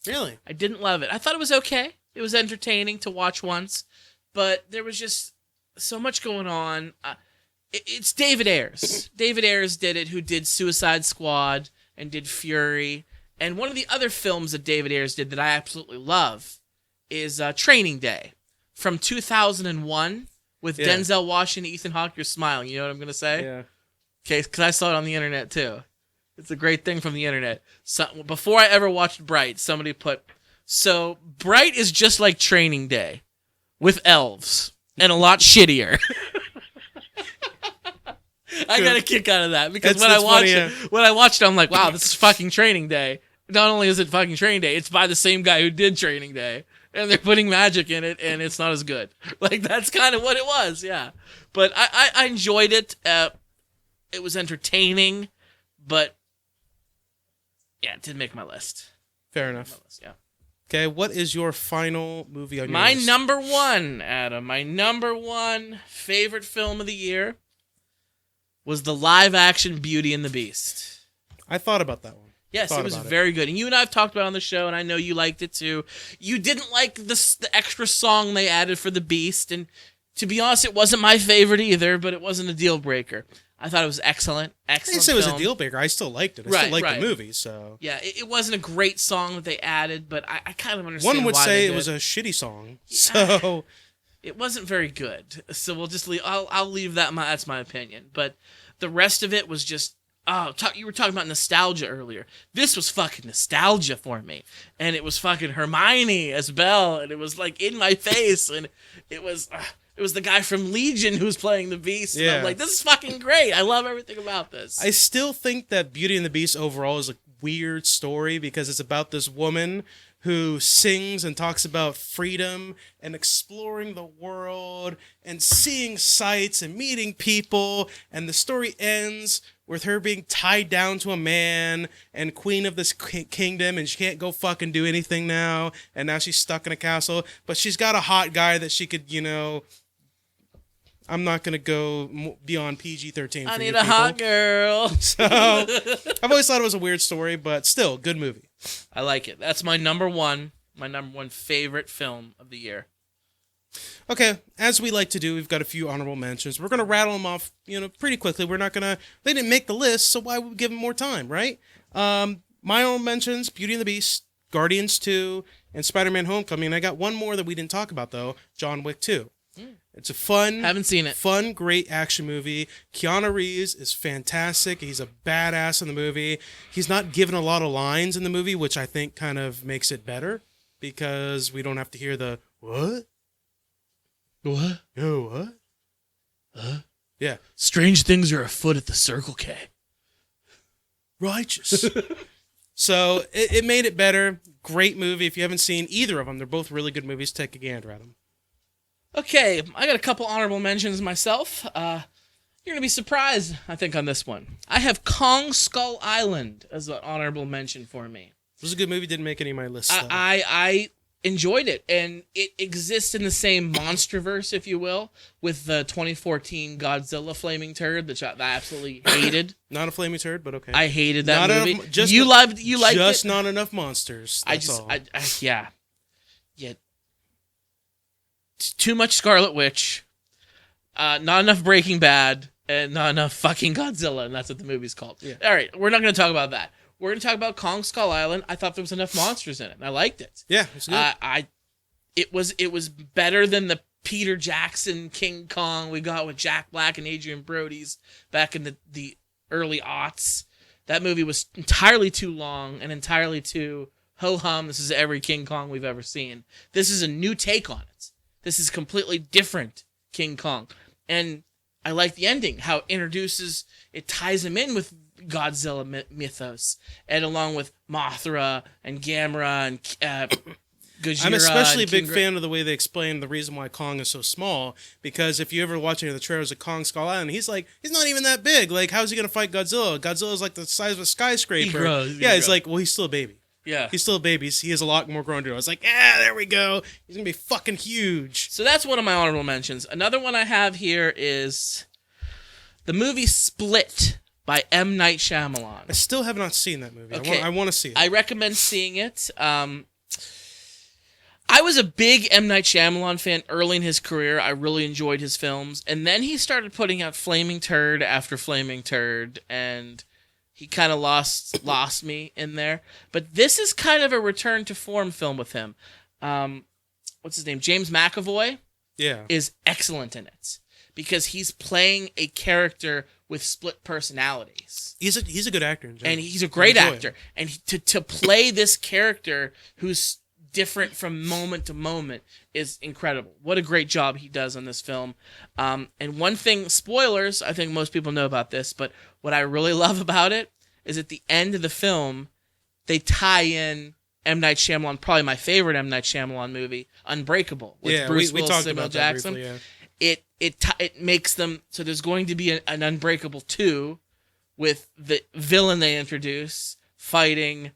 Really? I didn't love it. I thought it was okay. It was entertaining to watch once, but there was just so much going on. It's David Ayers. David Ayers did it, who did Suicide Squad and did Fury. And one of the other films that David Ayers did that I absolutely love is Training Day from 2001 with Denzel Washington, Ethan Hawke. You're smiling. You know what I'm going to say? Yeah. Okay, because I saw it on the internet, too. It's a great thing from the internet. So, before I ever watched Bright, somebody put... So, Bright is just like Training Day with elves and a lot shittier. I got a kick out of that because when I watched it, I'm like, wow, this is fucking Training Day. Not only is it fucking Training Day, it's by the same guy who did Training Day, and they're putting magic in it, and it's not as good. Like, that's kind of what it was, yeah. But I enjoyed it. It was entertaining, but yeah, it didn't make my list. Fair enough. Yeah. Okay, what is your final movie on your list? My number one, Adam. My number one favorite film of the year was the live-action Beauty and the Beast. I thought about that one. Yes, it was very good. And you and I have talked about it on the show, and I know you liked it too. You didn't like the extra song they added for the Beast, and to be honest, it wasn't my favorite either, but it wasn't a deal breaker. I thought it was excellent. I didn't say it was a deal breaker. I still liked it. I still liked the movie, so... Yeah, it wasn't a great song that they added, but I kind of understand why. One would say it was a shitty song, so... It wasn't very good, so we'll just leave... I'll leave that... That's my opinion, but the rest of it was just... you were talking about nostalgia earlier. This was fucking nostalgia for me. And it was fucking Hermione as Belle, and it was like in my face, and it was the guy from Legion who was playing the Beast. Yeah. And I'm like, this is fucking great. I love everything about this. I still think that Beauty and the Beast overall is a weird story because it's about this woman who sings and talks about freedom and exploring the world and seeing sights and meeting people. And the story ends with her being tied down to a man and queen of this kingdom, and she can't go fucking do anything now. And now she's stuck in a castle, but she's got a hot guy that she could, I'm not going to go beyond PG-13 I need a hot girl. So I've always thought it was a weird story, but still, good movie. I like it. That's my number one favorite film of the year. Okay, as we like to do, we've got a few honorable mentions. We're going to rattle them off, pretty quickly. We're not going to... They didn't make the list, so why would we give them more time, right? My honorable mentions, Beauty and the Beast, Guardians 2, and Spider-Man Homecoming. And I got one more that we didn't talk about, though, John Wick 2. It's a fun... Haven't seen it. Fun, great action movie. Keanu Reeves is fantastic. He's a badass in the movie. He's not given a lot of lines in the movie, which I think kind of makes it better, because we don't have to hear the, what? What? Oh, what? Huh? Yeah. Strange things are afoot at the Circle K. Righteous. So it made it better. Great movie. If you haven't seen either of them, they're both really good movies. Take a gander at them. Okay, I got a couple honorable mentions myself. You're going to be surprised, I think, on this one. I have Kong Skull Island as an honorable mention for me. It was a good movie. Didn't make any of my lists. I enjoyed it, and it exists in the same monsterverse, if you will, with the 2014 Godzilla Flaming Turd that I absolutely hated. Not a flaming turd, but okay. I hated that not movie. Enough, you liked it? Just not enough monsters. That's all. Yeah. Too much Scarlet Witch, not enough Breaking Bad, and not enough fucking Godzilla, and that's what the movie's called. Yeah. All right, we're not going to talk about that. We're going to talk about Kong Skull Island. I thought there was enough monsters in it, and I liked it. Yeah, it's good. It was better than the Peter Jackson King Kong we got with Jack Black and Adrian Brody's back in the early aughts. That movie was entirely too long and entirely too ho-hum. This is every King Kong we've ever seen. This is a new take on it. This is completely different King Kong. And I like the ending, how it ties him in with Godzilla mythos, and along with Mothra and Gamera and Gojira. I'm especially a big fan of the way they explain the reason why Kong is so small, because if you ever watch any of the trailers of Kong Skull Island, he's not even that big. Like, how's he going to fight Godzilla? Godzilla's like the size of a skyscraper. He grows. It's like, well, he's still a baby. Yeah. He's still a baby. He has a lot more grown to do. I was like, there we go. He's going to be fucking huge. So that's one of my honorable mentions. Another one I have here is the movie Split by M. Night Shyamalan. I still have not seen that movie. Okay. I want to see it. I recommend seeing it. I was a big M. Night Shyamalan fan early in his career. I really enjoyed his films. And then he started putting out Flaming Turd after Flaming Turd, and he kind of lost me in there. But this is kind of a return to form film with him. What's his name? James McAvoy is excellent in it, because he's playing a character with split personalities. He's a good actor in general. And he's a great actor. And to play this character who's different from moment to moment is incredible. What a great job he does on this film. And one thing, spoilers, I think most people know about this, but what I really love about it is at the end of the film, they tie in M. Night Shyamalan, probably my favorite M. Night Shyamalan movie, Unbreakable, with Bruce Willis and Samuel Jackson. Briefly, yeah. It makes them, so there's going to be an Unbreakable 2 with the villain they introduce fighting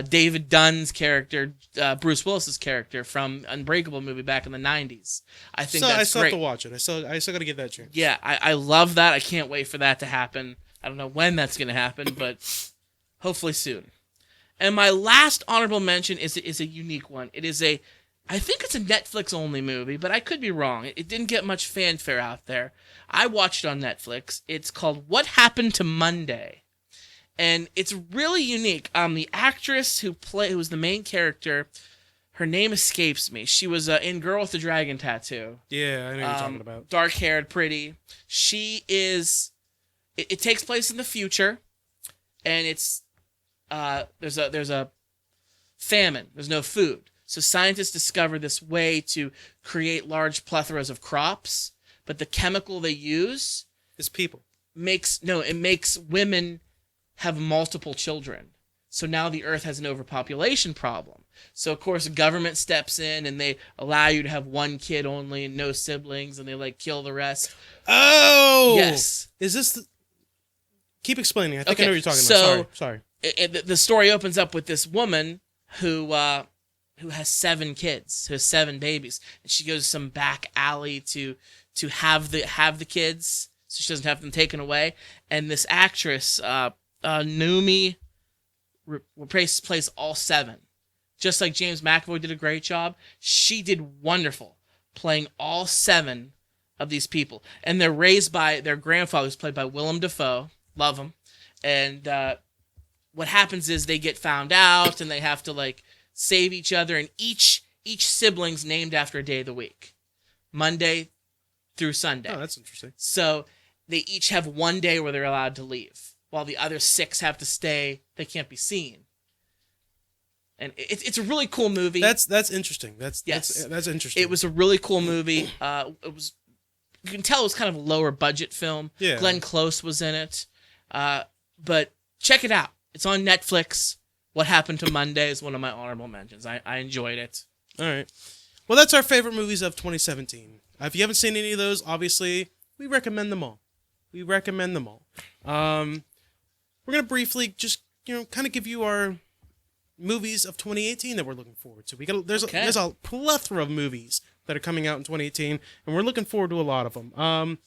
David Dunn's character, Bruce Willis's character from Unbreakable movie back in the 90s. I think that's great. I still have to watch it. I still got to give that a chance. Yeah, I love that. I can't wait for that to happen. I don't know when that's going to happen, but hopefully soon. And my last honorable mention is a unique one. I think it's a Netflix-only movie, but I could be wrong. It didn't get much fanfare out there. I watched it on Netflix. It's called What Happened to Monday. And it's really unique. The actress who was the main character, her name escapes me. She was in Girl with the Dragon Tattoo. Yeah, I know what you're talking about. Dark-haired, pretty. She is... It takes place in the future, and it's... There's a famine. There's no food. So scientists discover this way to create large plethoras of crops, but the chemical they use... It's people. It makes women have multiple children. So now the Earth has an overpopulation problem. So of course the government steps in and they allow you to have one kid only and no siblings, and they like kill the rest. Oh, Yes. Is this? Keep explaining. I think Okay, I know what you're talking so- about. Sorry. The story opens up with this woman who has 7 kids, who has 7 babies, and she goes to some back alley to have the kids, so she doesn't have them taken away. And this actress, Naomi, plays all 7, just like James McAvoy did a great job. She did wonderful playing all 7 of these people, and they're raised by their grandfather, who's played by Willem Dafoe. Love him. And what happens is they get found out, and they have to like save each other, and each sibling's named after a day of the week, Monday through Sunday. Oh, that's interesting. So they each have one day where they're allowed to leave, while the other 6 have to stay. They can't be seen. And it's a really cool movie. That's interesting. That's interesting. It was a really cool movie. You can tell it was kind of a lower budget film. Yeah. Glenn Close was in it. But check it out. It's on Netflix. What Happened to Monday is one of my honorable mentions. I enjoyed it. All right. Well, that's our favorite movies of 2017. If you haven't seen any of those, obviously, we recommend them all. We're going to briefly just, kind of give you our movies of 2018 that we're looking forward to. There's a plethora of movies that are coming out in 2018, and we're looking forward to a lot of them.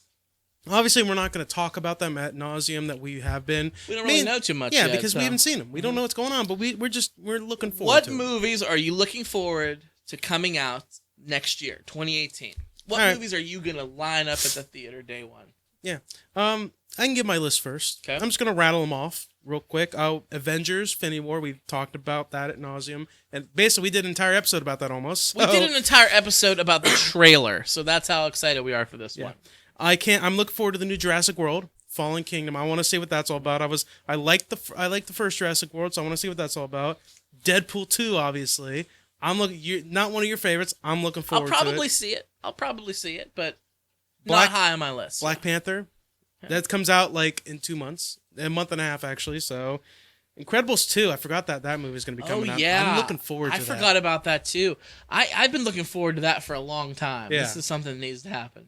Obviously, we're not going to talk about them ad nauseum that we have been. We don't really know too much Yeah, yet, because we so- haven't seen them. We don't know what's going on, but we're looking forward to What movies are you looking forward to coming out next year, 2018? What All right. movies are you going to line up at the theater day one? Yeah. I can give my list first. Okay. I'm just going to rattle them off real quick. Avengers, Infinity War, we talked about that at nauseum. And basically, we did an entire episode about that almost. We did an entire episode about the trailer, so that's how excited we are for this one. I'm looking forward to the new Jurassic World, Fallen Kingdom. I want to see what that's all about. I like the first Jurassic World, so I want to see what that's all about. Deadpool 2, obviously. You're not one of your favorites. I'm looking forward to it. I'll probably see it, but not high on my list. Black Panther. That comes out like in 2 months, a month and a half actually. So, Incredibles 2. I forgot that movie is going to be coming out. Yeah, I'm looking forward to that. I forgot about that too. I've been looking forward to that for a long time. Yeah. This is something that needs to happen.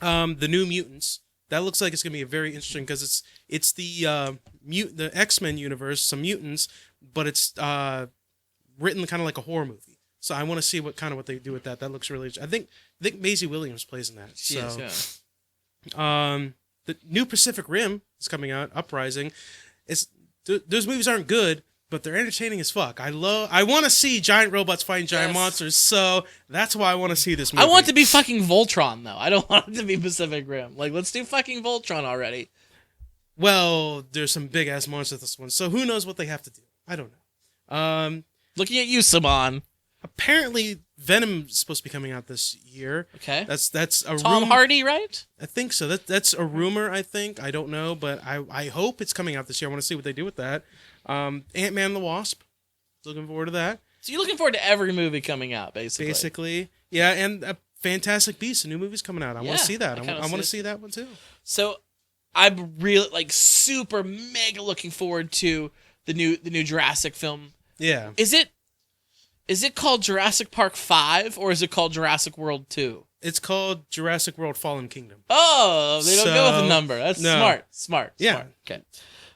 The New Mutants. That looks like it's going to be very interesting because it's the X-Men universe, some mutants, but it's written kind of like a horror movie. So I want to see what they do with that. That looks really. I think Maisie Williams plays in that. She is, The new Pacific Rim is coming out, Uprising. Those movies aren't good, but they're entertaining as fuck. I want to see giant robots fighting giant monsters, so that's why I want to see this movie. I want it to be fucking Voltron, though. I don't want it to be Pacific Rim. Like, let's do fucking Voltron already. Well, there's some big ass monsters in this one, so who knows what they have to do? I don't know. Looking at you, Saban. Apparently, Venom is supposed to be coming out this year. Okay. That's a Tom rumor. Hardy, right? I think so. That's a rumor. I think I don't know, but I hope it's coming out this year. I want to see what they do with that. Ant-Man and the Wasp. Looking forward to that. So you're looking forward to every movie coming out, basically. Basically, yeah. And Fantastic Beasts, a new movie's coming out. I want to see that. I want to see that one too. So I'm really super mega looking forward to the new Jurassic film. Yeah. Is it called Jurassic Park 5 or is it called Jurassic World 2? It's called Jurassic World: Fallen Kingdom. Oh, they don't go with a number. That's smart. Yeah. Smart. Okay.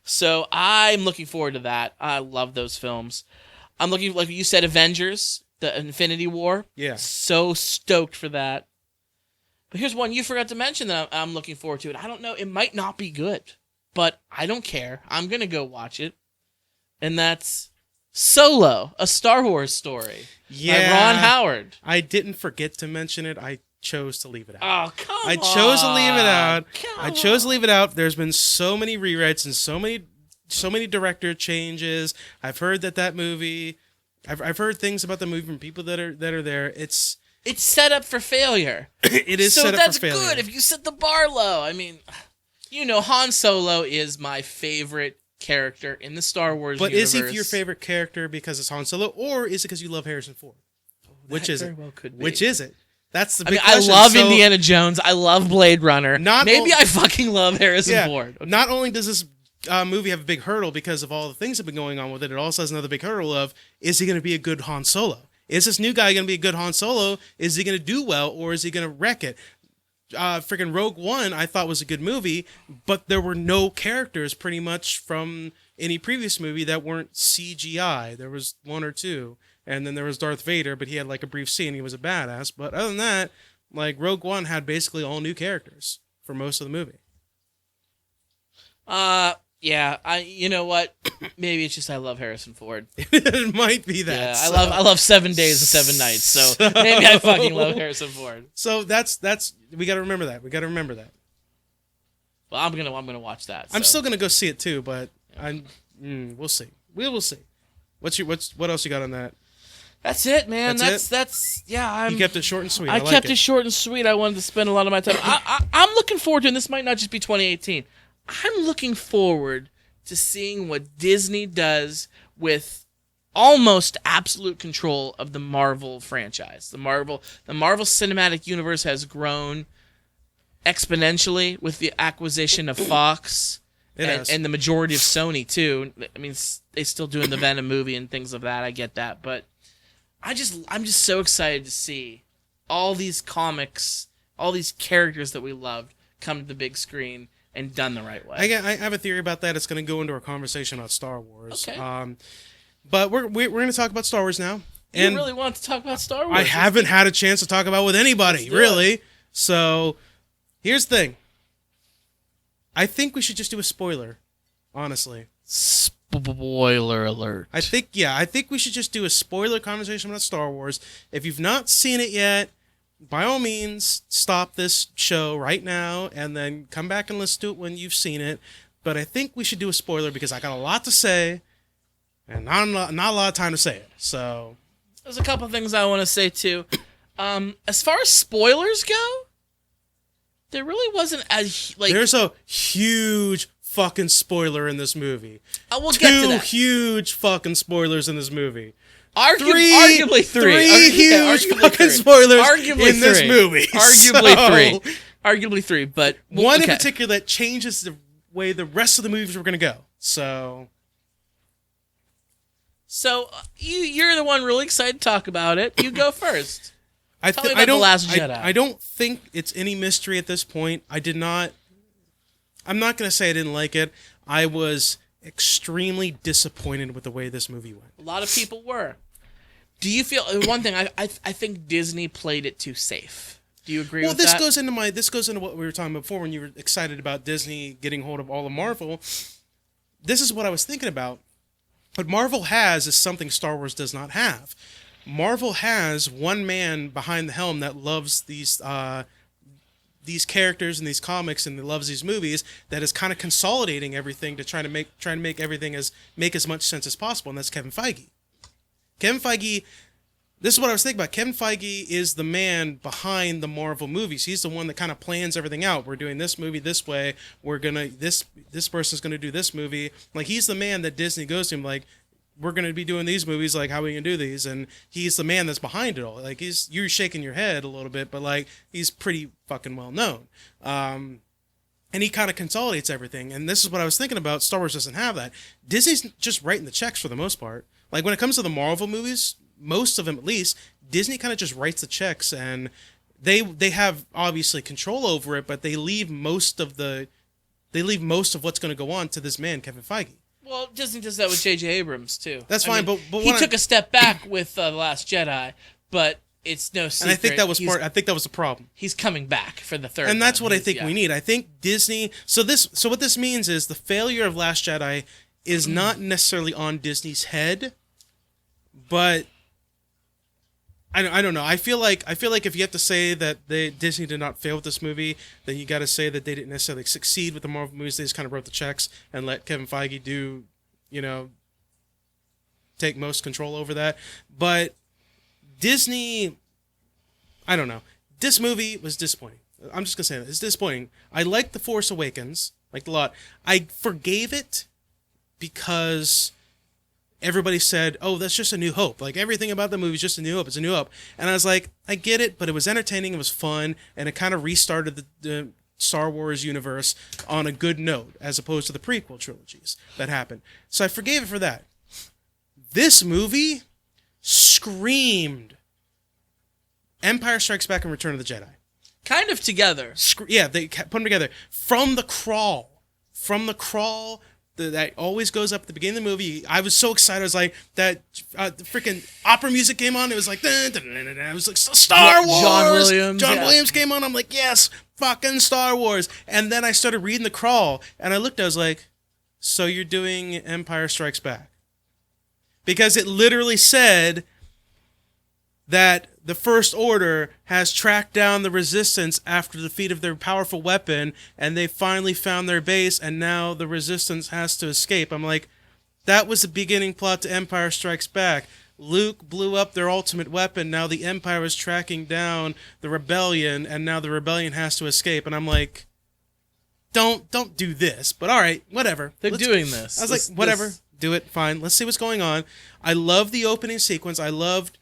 So I'm looking forward to that. I love those films. I'm looking, like you said, Avengers, the Infinity War. Yeah. So stoked for that. But here's one you forgot to mention that I'm looking forward to. I don't know. It might not be good, but I don't care. I'm going to go watch it. And that's Solo, a Star Wars story. Yeah. By Ron Howard. I didn't forget to mention it. I chose to leave it out. Oh, come on. I chose to leave it out. Come to leave it out. There's been so many rewrites and so many director changes. I've heard that movie. I've heard things about the movie from people that are there. It's set up for failure. It is so set up that's for failure. good if you set the bar low. I mean, Han Solo is my favorite character in the Star Wars universe. Is he your favorite character because it's Han Solo, or is it because you love Harrison Ford? Which is it? Well could be. Which is it? That's the I big mean, question. I love Indiana Jones. I love Blade Runner. Not Maybe o- I fucking love Harrison Yeah. Ford. Okay. Not only does this movie have a big hurdle because of all the things that have been going on with it. It also has another big hurdle of, is he going to be a good Han Solo? Is this new guy going to be a good Han Solo? Is he going to do well, or is he going to wreck it? Freaking Rogue One, I thought was a good movie, but there were no characters pretty much from any previous movie that weren't CGI. There was one or two, and then there was Darth Vader, but he had like a brief scene. He was a badass, but other than that, like Rogue One had basically all new characters for most of the movie. Yeah, you know what? Maybe it's just I love Harrison Ford. It might be that. Yeah, so. I love 7 days and 7 nights, so maybe I fucking love Harrison Ford. So that's we got to remember that. We got to remember that. Well, I'm gonna watch that. I'm so. still gonna go see it too, but we'll see. We will see. What else you got on that? That's it, man. That's yeah. You kept it short and sweet. I like kept it. it short and sweet. I wanted to spend a lot of my time. I'm looking forward to, and this might not just be 2018. I'm looking forward to seeing what Disney does with almost absolute control of the Marvel franchise. The Marvel Cinematic Universe has grown exponentially with the acquisition of Fox and the majority of Sony too. I mean, they're still doing the Venom movie and things of that. I get that, but I'm just so excited to see all these comics, all these characters that we loved come to the big screen and done the right way. I have a theory about that. It's going to go into our conversation about Star Wars. Okay. But we're going to talk about Star Wars now. You really want to talk about Star Wars? I haven't had a chance to talk about it with anybody, really. So here's the thing. I think we should just do a spoiler, honestly. Spoiler alert. I think we should just do a spoiler conversation about Star Wars. If you've not seen it yet, by all means, stop this show right now and then come back and listen to it when you've seen it. But I think we should do a spoiler because I got a lot to say and not a lot of time to say it. So there's a couple things I want to say too. As far as spoilers go, there really wasn't as there's a huge fucking spoiler in this movie. We'll get to that. 2 huge fucking spoilers in this movie. Arguably three huge fucking spoilers in this movie. Arguably three, but one in particular that changes the way the rest of the movies were going to go. So you're the one really excited to talk about it. You go first. Tell me about The Last Jedi. I don't think it's any mystery at this point. I'm not going to say I didn't like it. I was extremely disappointed with the way this movie went. A lot of people were. Do you feel one thing? I think Disney played it too safe. Do you agree with that? Well, this goes into what we were talking about before when you were excited about Disney getting hold of all of Marvel. This is what I was thinking about. What Marvel has is something Star Wars does not have. Marvel has one man behind the helm that loves these characters and these comics and loves these movies that is kind of consolidating everything to try to make everything make as much sense as possible, and that's Kevin Feige. Kevin Feige, this is what I was thinking about. Kevin Feige is the man behind the Marvel movies. He's the one that kind of plans everything out. We're doing this movie this way. This person's gonna do this movie. Like, he's the man that Disney goes to him, like, we're gonna be doing these movies, like, how are we gonna do these? And he's the man that's behind it all. Like, you're shaking your head a little bit, but like, he's pretty fucking well known. And he kind of consolidates everything. And this is what I was thinking about. Star Wars doesn't have that. Disney's just writing the checks for the most part. Like, when it comes to the Marvel movies, most of them at least, Disney kind of just writes the checks, and they have obviously control over it, but they leave most of what's going to go on to this man, Kevin Feige. Well, Disney does that with J.J. Abrams too. That's fine, but he took a step back with The Last Jedi, but it's no secret. And I think that was I think that was the problem. He's coming back for the third. And that's what I think we need. I think Disney. So what this means is the failure of Last Jedi is not necessarily on Disney's head, but I don't know. I feel like if you have to say that Disney did not fail with this movie, then you got to say that they didn't necessarily succeed with the Marvel movies. They just kind of wrote the checks and let Kevin Feige do, take most control over that. But Disney, I don't know. This movie was disappointing. I'm just gonna say that it's disappointing. I liked The Force Awakens, liked a lot. I forgave it because everybody said, "Oh, that's just A New Hope." Like, everything about the movie is just A New Hope. It's A New Hope, and I was like, I get it, but it was entertaining. It was fun, and it kind of restarted Star Wars universe on a good note, as opposed to the prequel trilogies that happened. So I forgave it for that. This movie screamed Empire Strikes Back and Return of the Jedi. Kind of together. Yeah, they put them together. From the crawl, that always goes up at the beginning of the movie. I was so excited. I was like, the freaking opera music came on. It was like, dun, dun, dun, dun, dun. It was like Star Wars. John Williams came on. I'm like, yes, fucking Star Wars. And then I started reading the crawl, and I looked. I was like, so you're doing Empire Strikes Back? Because it literally said that the First Order has tracked down the Resistance after the defeat of their powerful weapon, and they finally found their base, and now the Resistance has to escape. I'm like, that was the beginning plot to Empire Strikes Back. Luke blew up their ultimate weapon, now the Empire is tracking down the Rebellion, and now the Rebellion has to escape. And I'm like, don't do this. But all right, whatever. They're doing this. I was like, whatever, do it, fine. Let's see what's going on. I love the opening sequence. I love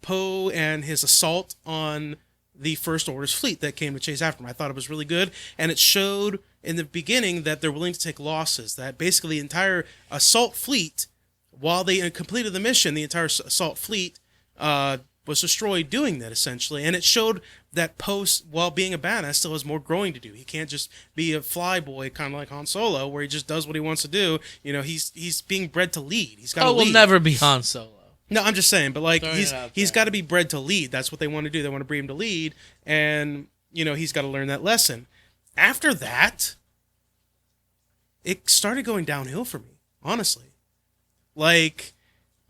Poe and his assault on the First Order's fleet that came to chase after him. I thought it was really good, and it showed in the beginning that they're willing to take losses, that basically the entire assault fleet, while they completed the mission, the entire assault fleet was destroyed doing that, essentially. And it showed that Poe, while being a badass, still has more growing to do. He can't just be a flyboy, kind of like Han Solo, where he just does what he wants to do. You know, he's being bred to lead. He's got to lead. Will never be Han Solo. No, I'm just saying, but like he's got to be bred to lead. That's what they want to do. They want to breed him to lead, and you know he's got to learn that lesson. After that, it started going downhill for me, honestly. Like,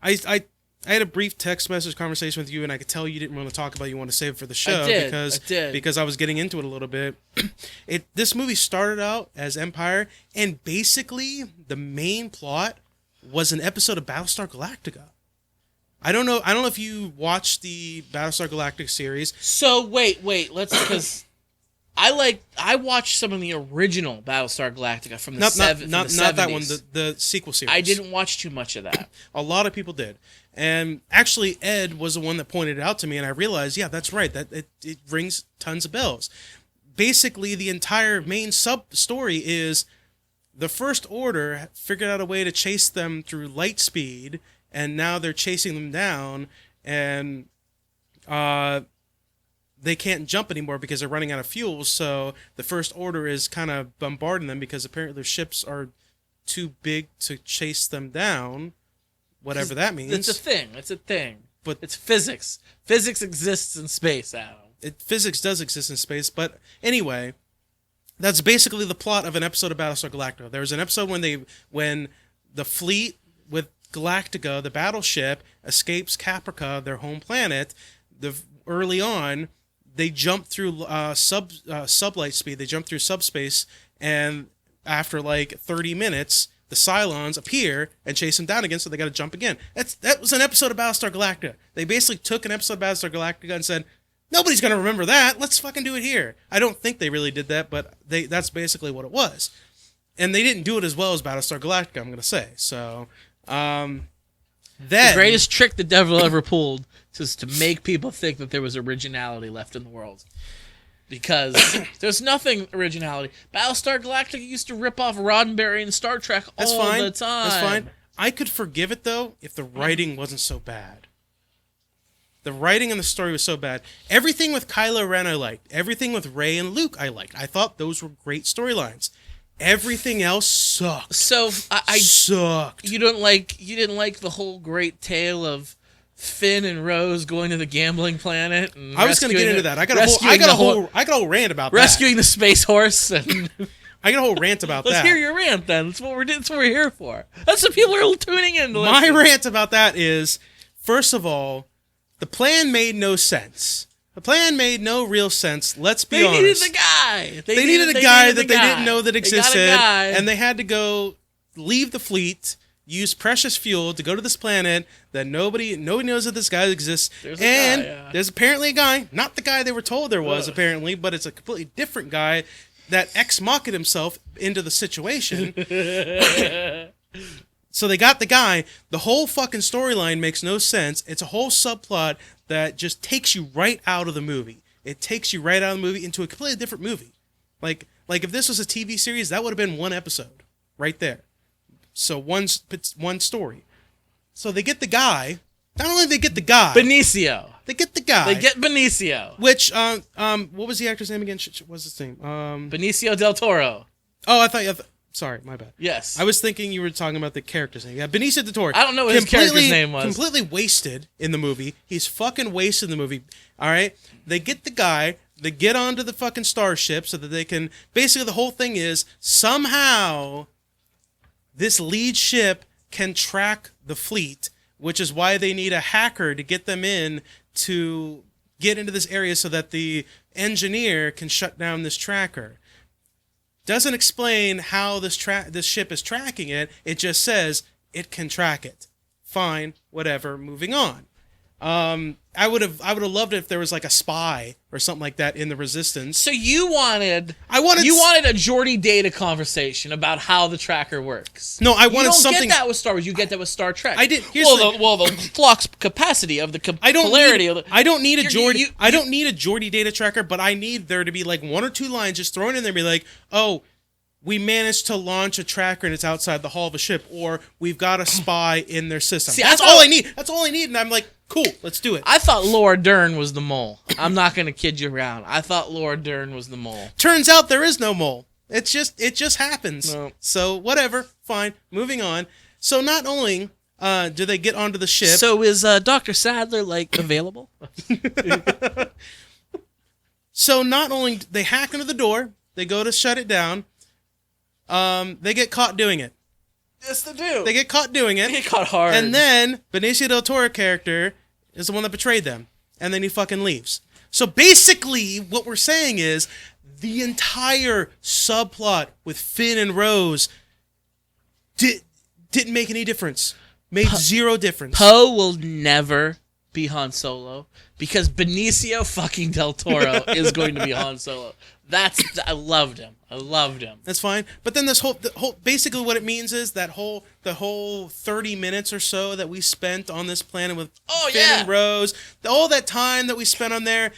I had a brief text message conversation with you, and I could tell you didn't want to talk about it. You want to save it for the show. I did. Because I was getting into it a little bit. This movie started out as Empire, and basically the main plot was an episode of Battlestar Galactica. I don't know if you watched the Battlestar Galactica series. So wait, because I watched some of the original Battlestar Galactica from the not 70s. That one, the sequel series. I didn't watch too much of that. A lot of people did, and actually Ed was the one that pointed it out to me, and I realized, yeah, that's right. That it rings tons of bells. Basically, the entire main sub story is the First Order figured out a way to chase them through light speed. And now they're chasing them down, and they can't jump anymore because they're running out of fuel. So the First Order is kind of bombarding them because apparently their ships are too big to chase them down, whatever that means. It's a thing. But it's physics. Physics exists in space, Adam. Physics does exist in space, but anyway, that's basically the plot of an episode of Battlestar Galactica. There was an episode when the fleet with Galactica, the battleship, escapes Caprica, their home planet. Early on, they jump through sublight speed. They jump through subspace, and after like 30 minutes, the Cylons appear and chase them down again. So they got to jump again. That was an episode of Battlestar Galactica. They basically took an episode of Battlestar Galactica and said, nobody's gonna remember that. Let's fucking do it here. I don't think they really did that, but that's basically what it was. And they didn't do it as well as Battlestar Galactica, I'm gonna say. So. The greatest trick the devil ever pulled was to make people think that there was originality left in the world. Because there's nothing originality. Battlestar Galactica used to rip off Roddenberry and Star Trek the time. That's fine. I could forgive it, though, if the writing wasn't so bad. The writing and the story was so bad. Everything with Kylo Ren I liked. Everything with Rey and Luke I liked. I thought those were great storylines. Everything else sucked. So I sucked. You didn't like the whole great tale of Finn and Rose going to the gambling planet. And I was going to get into that. I got a whole rant about rescuing the space horse. And I got a whole rant about that. Let's hear your rant then. That's what we're here for. That's what people are tuning in to listen. My rant about that is, first of all, the plan made no sense. The plan made no real sense. Let's be honest. They needed the guy. They needed a guy that they didn't know that existed, and they had to go leave the fleet, use precious fuel to go to this planet that nobody knows that this guy exists. There's apparently a guy, not the guy they were told there was apparently, but it's a completely different guy that ex-machina himself into the situation. So they got the guy. The whole fucking storyline makes no sense. It's a whole subplot that just takes you right out of the movie. it takes you right out of the movie into a completely different movie. Like if this was a TV series, that would have been one episode right there. So one story. So they get the guy. Not only they get the guy, Benicio. they get the guy. They get Benicio. Which what was the actor's name again? What's his name? Benicio del Toro. Oh, I thought. Sorry, my bad. Yes. I was thinking you were talking about the character's name. Yeah, Benicio del Toro. I don't know what his character's name was. Completely wasted in the movie. He's fucking wasted in the movie. All right? They get the guy. They get onto the fucking starship so that they can... Basically, the whole thing is somehow this lead ship can track the fleet, which is why they need a hacker to get them in to get into this area so that the engineer can shut down this tracker. Doesn't explain how this ship is tracking it. It just says it can track it. Fine, whatever. Moving on. I would have loved it if there was like a spy or something like that in the Resistance. So you wanted a Geordi Data conversation about how the tracker works. No, I wanted something. You don't get that with Star Wars. You get that with Star Trek. I did. The flux capacity of the polarity of the. I don't need a Geordi. I don't need a Geordi Data tracker, but I need there to be like one or two lines just thrown in there, and be like, oh, we managed to launch a tracker and it's outside the hull of a ship, or we've got a spy in their system. See, That's all I need. That's all I need, and I'm like, cool, let's do it. I thought Laura Dern was the mole. I'm not gonna kid you around. I thought Laura Dern was the mole. Turns out there is no mole. It just happens. No. So whatever, fine. Moving on. So not only do they get onto the ship. So is Dr. Sadler available? So not only they hack into the door, they go to shut it down. They get caught doing it. Yes, they do. They get caught doing it. They get caught hard. And then Benicio del Toro character is the one that betrayed them. And then he fucking leaves. So basically, what we're saying is the entire subplot with Finn and Rose didn't make any difference. Made zero difference. Poe will never be Han Solo because Benicio fucking del Toro is going to be Han Solo. I loved him. That's fine. But then the whole basically what it means is the whole 30 minutes or so that we spent on this planet with Finn and Rose, all that time that we spent on there,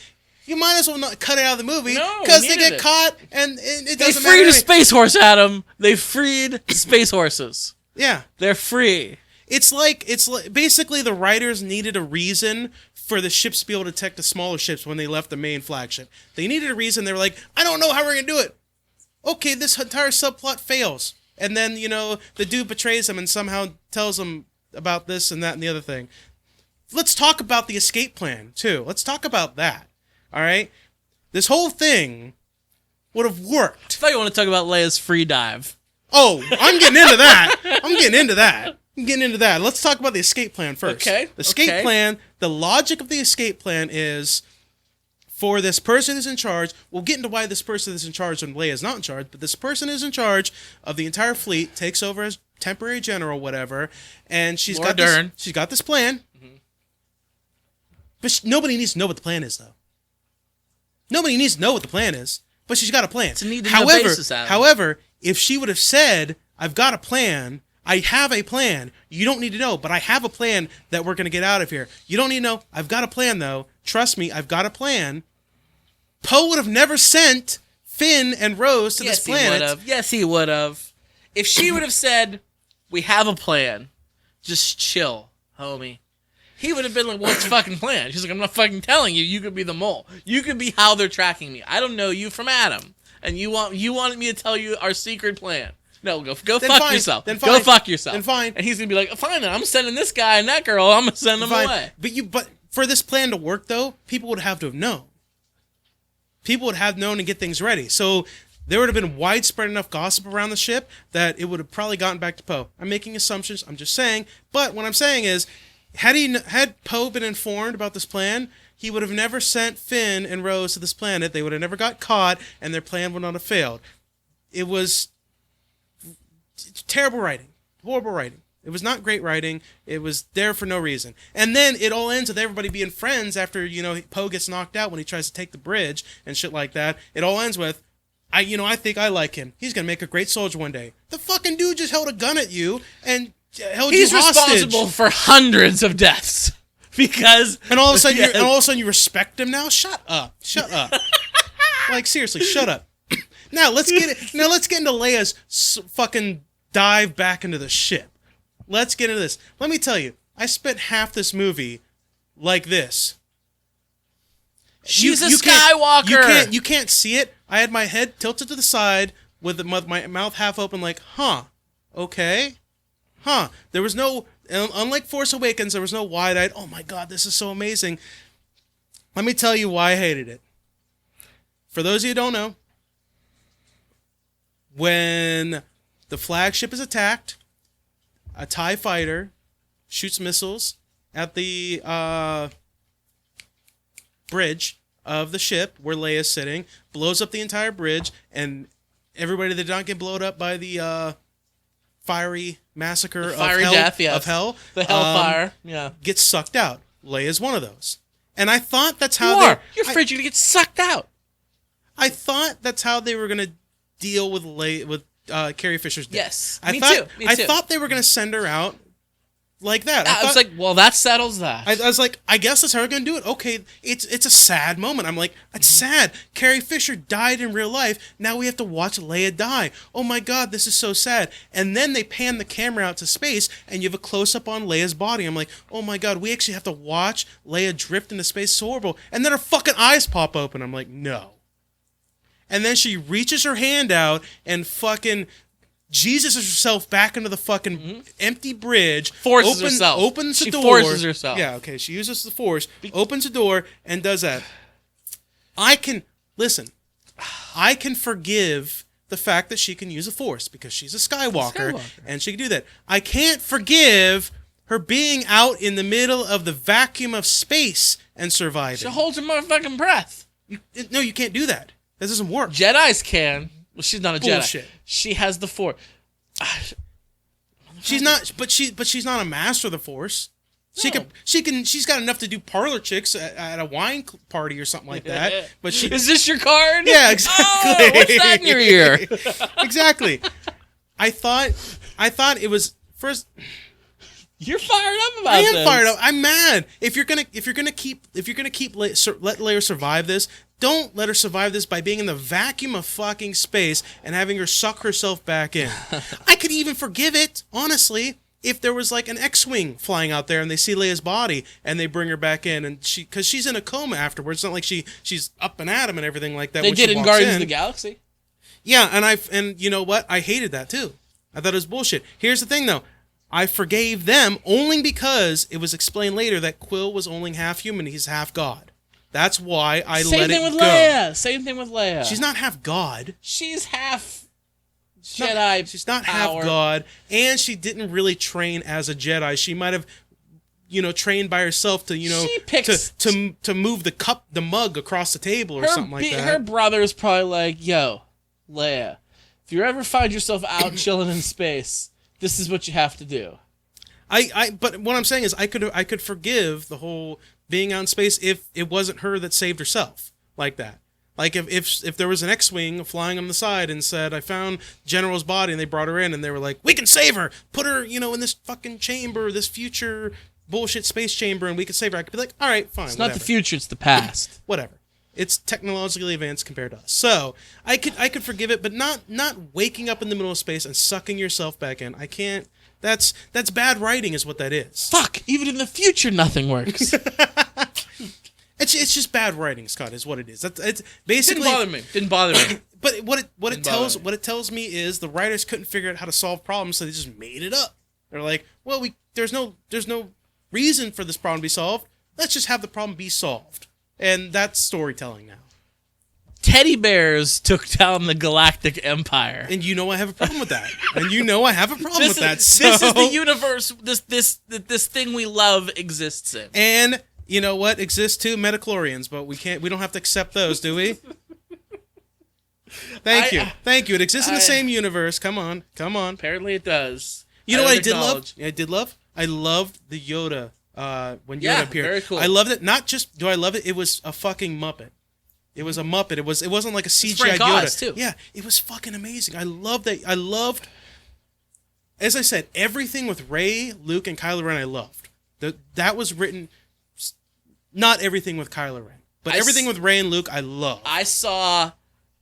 you might as well not cut it out of the movie because they get caught and it doesn't matter. They freed a space horse, Adam. They freed space horses. Yeah, they're free. It's like basically the writers needed a reason for the ships to be able to detect the smaller ships when they left the main flagship. They needed a reason. They were like, I don't know how we're going to do it. Okay, this entire subplot fails. And then, the dude betrays them and somehow tells them about this and that and the other thing. Let's talk about the escape plan, too. Let's talk about that. All right? This whole thing would have worked. I thought you want to talk about Leia's free dive. Oh, I'm getting into that. Let's talk about the escape plan first. Okay. The escape plan, the logic of the escape plan is for this person who's in charge. We'll get into why this person is in charge when Leia is not in charge, but this person is in charge of the entire fleet, takes over as temporary general, whatever, and she's got this plan. Mm-hmm. But nobody needs to know what the plan is, though. Nobody needs to know what the plan is, but she's got a plan. It's a need to know basis, Adam. However, if she would have said, I've got a plan, I have a plan. You don't need to know, but I have a plan that we're going to get out of here. You don't need to know. I've got a plan, though. Trust me, I've got a plan. Poe would have never sent Finn and Rose to this planet. Yes, he would have. If she would have said, we have a plan, just chill, homie. He would have been like, what's the fucking plan? She's like, I'm not fucking telling you. You could be the mole. You could be how they're tracking me. I don't know you from Adam. And you wanted me to tell you our secret plan. No, go fuck yourself. Go fuck yourself. Then fine. And he's gonna be like, fine, then I'm sending this guy and that girl. I'm gonna send them away. But for this plan to work, though, people would have to have known. People would have known and get things ready. So there would have been widespread enough gossip around the ship that it would have probably gotten back to Poe. I'm making assumptions. I'm just saying. But what I'm saying is, had Poe been informed about this plan, he would have never sent Finn and Rose to this planet. They would have never got caught, and their plan would not have failed. It was terrible writing. Horrible writing. It was not great writing. It was there for no reason. And then it all ends with everybody being friends after, Poe gets knocked out when he tries to take the bridge and shit like that. It all ends with, I think I like him. He's going to make a great soldier one day. The fucking dude just held a gun at you and held you hostage. He's responsible for hundreds of deaths. because And all of a sudden, you respect him now. Shut up. Like seriously, shut up. Now let's get into Leia's fucking dive back into the ship. Let's get into this. Let me tell you, I spent half this movie like this. She's a Skywalker. You can't see it. I had my head tilted to the side with my mouth half open, like, okay, There was no, unlike Force Awakens, there was no wide-eyed, oh my god, this is so amazing. Let me tell you why I hated it. For those of you who don't know, when the flagship is attacked, a TIE fighter shoots missiles at the bridge of the ship where Leia's sitting, blows up the entire bridge, and everybody that did not get blown up by the fiery massacre of hell, the hellfire, gets sucked out. Leia's one of those. And I thought that's how you're afraid you're going to get sucked out. I thought that's how they were going to deal with Carrie Fisher's death. Yes, Me too. I thought they were going to send her out like that. I was like, well, that settles that. I was like, I guess that's how we're going to do it. Okay, it's a sad moment. I'm like, it's sad. Carrie Fisher died in real life. Now we have to watch Leia die. Oh my god, this is so sad. And then they pan the camera out to space, and you have a close-up on Leia's body. I'm like, oh my god, we actually have to watch Leia drift into space. So horrible. And then her fucking eyes pop open. I'm like, no. And then she reaches her hand out and fucking Jesus herself back into the fucking empty bridge. Forces herself. Opens the she door. She forces herself. Yeah, okay. She uses the Force, opens the door, and does that. I can forgive the fact that she can use the Force because she's a Skywalker, and she can do that. I can't forgive her being out in the middle of the vacuum of space and surviving. She holds her motherfucking breath. No, you can't do that. That doesn't work. Jedis can. Well, she's not a Bullshit. Jedi. She has the Force. She's not, but she's not a master of the Force. No. She's got enough to do parlor chicks at a wine party or something like that. But she is this your card? Yeah, exactly. Oh, what's that in your ear? Exactly. I thought it was first. You're fired up about this. I am fired up. I'm mad. If you're gonna keep let Leia survive this, don't let her survive this by being in the vacuum of fucking space and having her suck herself back in. I could even forgive it, honestly, if there was like an X-wing flying out there and they see Leia's body and they bring her back in and because she's in a coma afterwards. It's not like she's up and at him and everything like that. They did in Guardians of the Galaxy. Yeah, and you know what? I hated that too. I thought it was bullshit. Here's the thing though. I forgave them only because it was explained later that Quill was only half human. He's half God. That's why I let it go. Same thing with Leia. She's not half God. She's half Jedi. She's not power. half God, and she didn't really train as a Jedi. She might have, trained by herself to, she picks to move the mug across the table or something like that. Her brother's probably like, "Yo, Leia, if you ever find yourself out chilling in space, this is what you have to do." But what I'm saying is I could forgive the whole being out in space if it wasn't her that saved herself like that. Like if there was an X-wing flying on the side and said, I found General's body and they brought her in and they were like, we can save her, put her, in this fucking chamber, this future bullshit space chamber, and we can save her. I could be like, all right, fine. It's not the future, it's the past. Whatever. It's technologically advanced compared to us. So I could forgive it, but not waking up in the middle of space and sucking yourself back in. I can't. That's bad writing is what that is. Fuck, even in the future nothing works. It's just bad writing, Scott, is what it is. It's basically Didn't bother me. But what it tells me is the writers couldn't figure out how to solve problems, so they just made it up. They're like, well, there's no reason for this problem to be solved. Let's just have the problem be solved. And that's storytelling now. Teddy bears took down the Galactic Empire. And I have a problem with that. So. This is the universe this thing we love exists in. And you know what exists too? Metachlorians, but we don't have to accept those, do we? Thank you. It exists in the same universe. Come on. Apparently it does. You know what I did love? I loved the Yoda when Yoda appeared. Very cool. I loved it. Not just do I love it, it was a fucking Muppet. It was a Muppet. It wasn't like a CGI Yoda. Too. Yeah, it was fucking amazing. I loved that. I loved, as I said, everything with Rey, Luke, and Kylo Ren. I loved. That was written Not everything with Kylo Ren, but everything with Rey and Luke, I love. I saw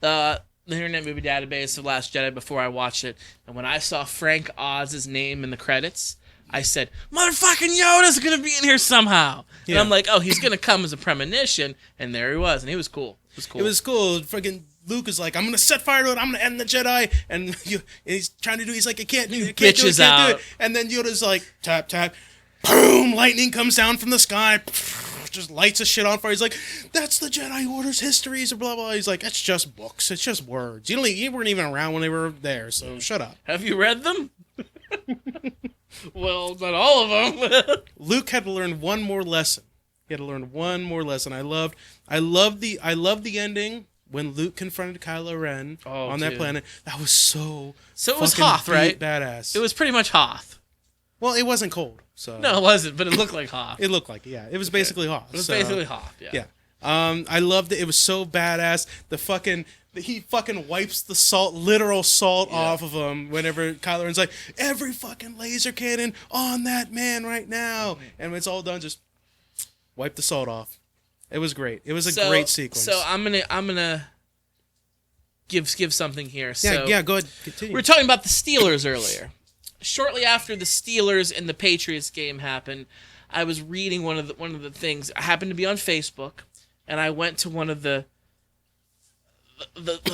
the Internet Movie Database of Last Jedi before I watched it, and when I saw Frank Oz's name in the credits, I said, "Motherfucking Yoda's gonna be in here somehow." And Yeah. I'm like, "Oh, he's gonna come as a premonition," and there he was, and he was cool. It was cool. It was cool. Fucking Luke is like, I'm gonna set fire to it. I'm gonna end the Jedi, and he's trying to do. He's like, I can't do it. Can't do it. Bitches Can't do out. it. And then Yoda's like, tap tap, boom! Lightning comes down from the sky, just lights the shit on fire. He's like, that's the Jedi Order's histories, or blah blah. He's like, it's just books. It's just words. You weren't even around when they were there, so shut up. Have you read them? Well, not all of them. Luke had to learn one more lesson. He had to learn one more lesson. I loved the ending when Luke confronted Kylo Ren on that dude. planet. That was so So it was fucking Hoth, right? Badass. It was pretty much Hoth. Well, it wasn't cold, so No, it wasn't, but it looked like Hoth. it looked like it. Yeah, it was basically Hoth. It was so, basically Hoth, yeah. Yeah. I loved it. It was so badass. He fucking wipes the literal salt off of him whenever Kylo Ren's like, every fucking laser cannon on that man right now. And when it's all done, just wipe the salt off. It was great. It was a great sequence. So I'm gonna give something here. So yeah, go ahead. Continue. we were talking about the Steelers earlier. Shortly after the Steelers and the Patriots game happened, I was reading one of the things. I happened to be on Facebook, and I went to one of the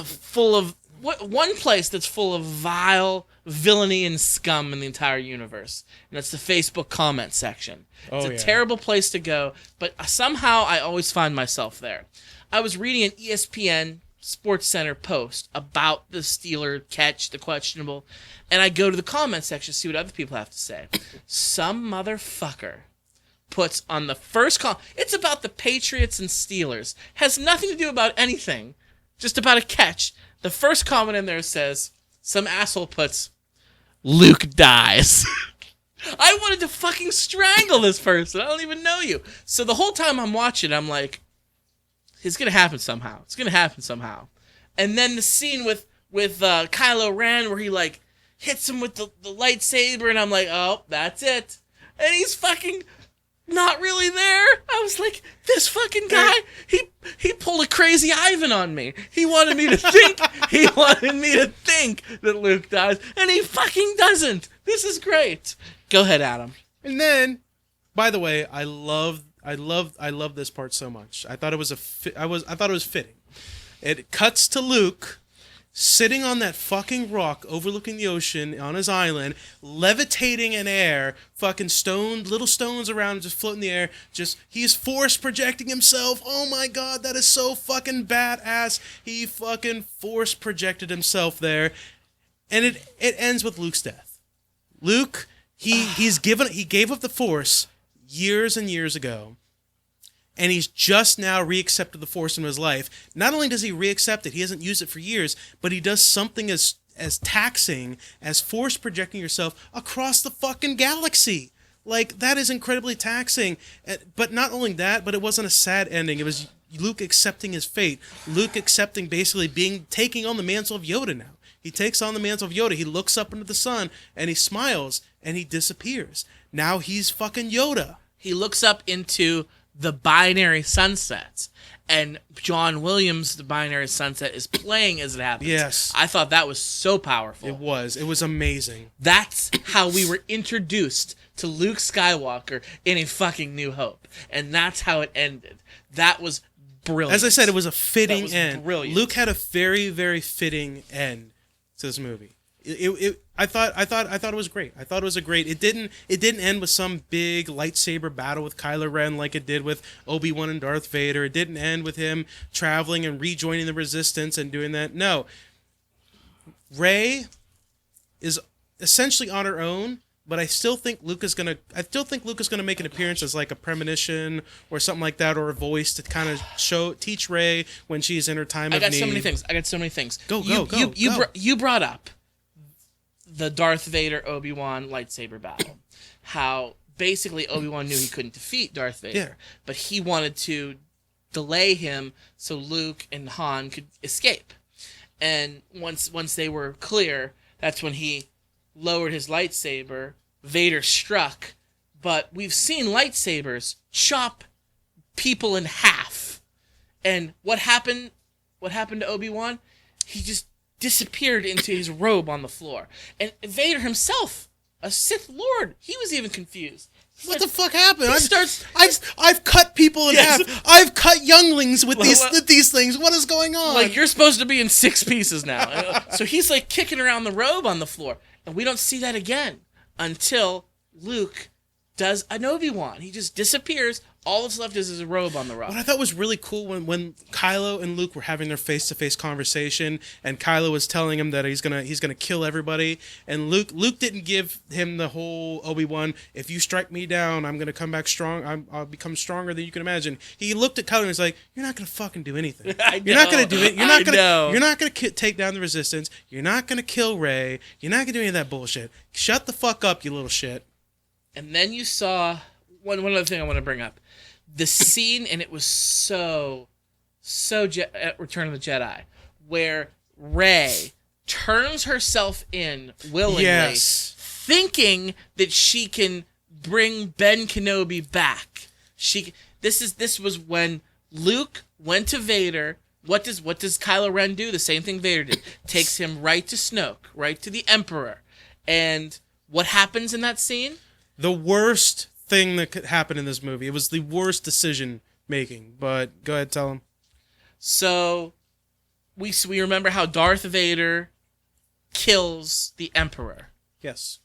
full of one place that's full of vile villainy and scum in the entire universe, and that's the Facebook comment section. It's a terrible place to go, but somehow I always find myself there. I was reading an ESPN Sports Center post about the Steeler catch, the questionable, and I go to the comment section to see what other people have to say. Some motherfucker puts on the first comment, it's about the Patriots and Steelers, has nothing to do about anything, just about a catch. The first comment in there says, some asshole puts, Luke dies. I wanted to fucking strangle this person. I don't even know you. So the whole time I'm watching, I'm like, it's going to happen somehow. It's going to happen somehow. And then the scene with Kylo Ren where he like hits him with the lightsaber, and I'm like, oh, that's it. And he's fucking not really there. I was like, this fucking guy, he pulled a crazy Ivan on me. He wanted me to think that Luke dies, and he fucking doesn't. This is great. Go ahead, Adam. And then, by the way, I love this part so much. I thought it was fitting. It cuts to Luke sitting on that fucking rock overlooking the ocean on his island, levitating in air, fucking little stones around him just floating in the air. He's force projecting himself. Oh my god, that is so fucking badass. He fucking force projected himself there. And it ends with Luke's death. Luke, he gave up the force years and years ago. And he's just now reaccepted the Force in his life. Not only does he reaccept it, he hasn't used it for years, but he does something as taxing as force projecting yourself across the fucking galaxy. Like, that is incredibly taxing. But not only that, but it wasn't a sad ending. It was Luke accepting his fate. Luke accepting basically taking on the mantle of Yoda now. He takes on the mantle of Yoda. He looks up into the sun and he smiles and he disappears. Now he's fucking Yoda. He looks up into the binary sunsets, and John Williams' The Binary Sunset is playing as it happens. Yes. I thought that was so powerful. It was amazing. That's how we were introduced to Luke Skywalker in A Fucking New Hope, and that's how it ended. That was brilliant. As I said, it was a fitting end. Brilliant. Luke had a very, very fitting end to this movie. I thought it was great. I thought it was a great. It didn't end with some big lightsaber battle with Kylo Ren like it did with Obi-Wan and Darth Vader. It didn't end with him traveling and rejoining the Resistance and doing that. No. Rey is essentially on her own, but I still think Luke is gonna make an appearance as like a premonition or something like that, or a voice to kind of teach Rey when she's in her time of need. I got so many things. Go. You brought up the Darth Vader Obi-Wan lightsaber battle. How basically Obi-Wan knew he couldn't defeat Darth Vader, but he wanted to delay him so Luke and Han could escape. And once they were clear, that's when he lowered his lightsaber. Vader struck, but we've seen lightsabers chop people in half. And what happened to Obi-Wan? He just disappeared into his robe on the floor. And Vader himself, a Sith Lord, he was even confused. What the fuck happened? He I've cut people in Yes. half. I've cut younglings with these things. What is going on? Like, you're supposed to be in 6 pieces now. So he's like kicking around the robe on the floor. And we don't see that again until Luke does an Obi-Wan. He just disappears. All that's left is his robe on the rock. What I thought was really cool when Kylo and Luke were having their face-to-face conversation, and Kylo was telling him that he's gonna kill everybody, and Luke didn't give him the whole Obi-Wan, if you strike me down, I'm gonna come back strong. I'll become stronger than you can imagine. He looked at Kylo and was like, "You're not gonna fucking do anything. You're not gonna do it. You're not gonna take down the Resistance. You're not gonna kill Rey. You're not gonna do any of that bullshit. Shut the fuck up, you little shit." And then you saw one other thing I want to bring up. The scene, and it was so at Return of the Jedi, where Rey turns herself in willingly, Yes. thinking that she can bring Ben Kenobi back. This was when Luke went to Vader. What does Kylo Ren do? The same thing Vader did. Takes him right to Snoke, right to the Emperor. And what happens in that scene? The worst thing that could happen in this movie. It was the worst decision making. But go ahead, tell him. So we remember how Darth Vader kills the Emperor. Yes.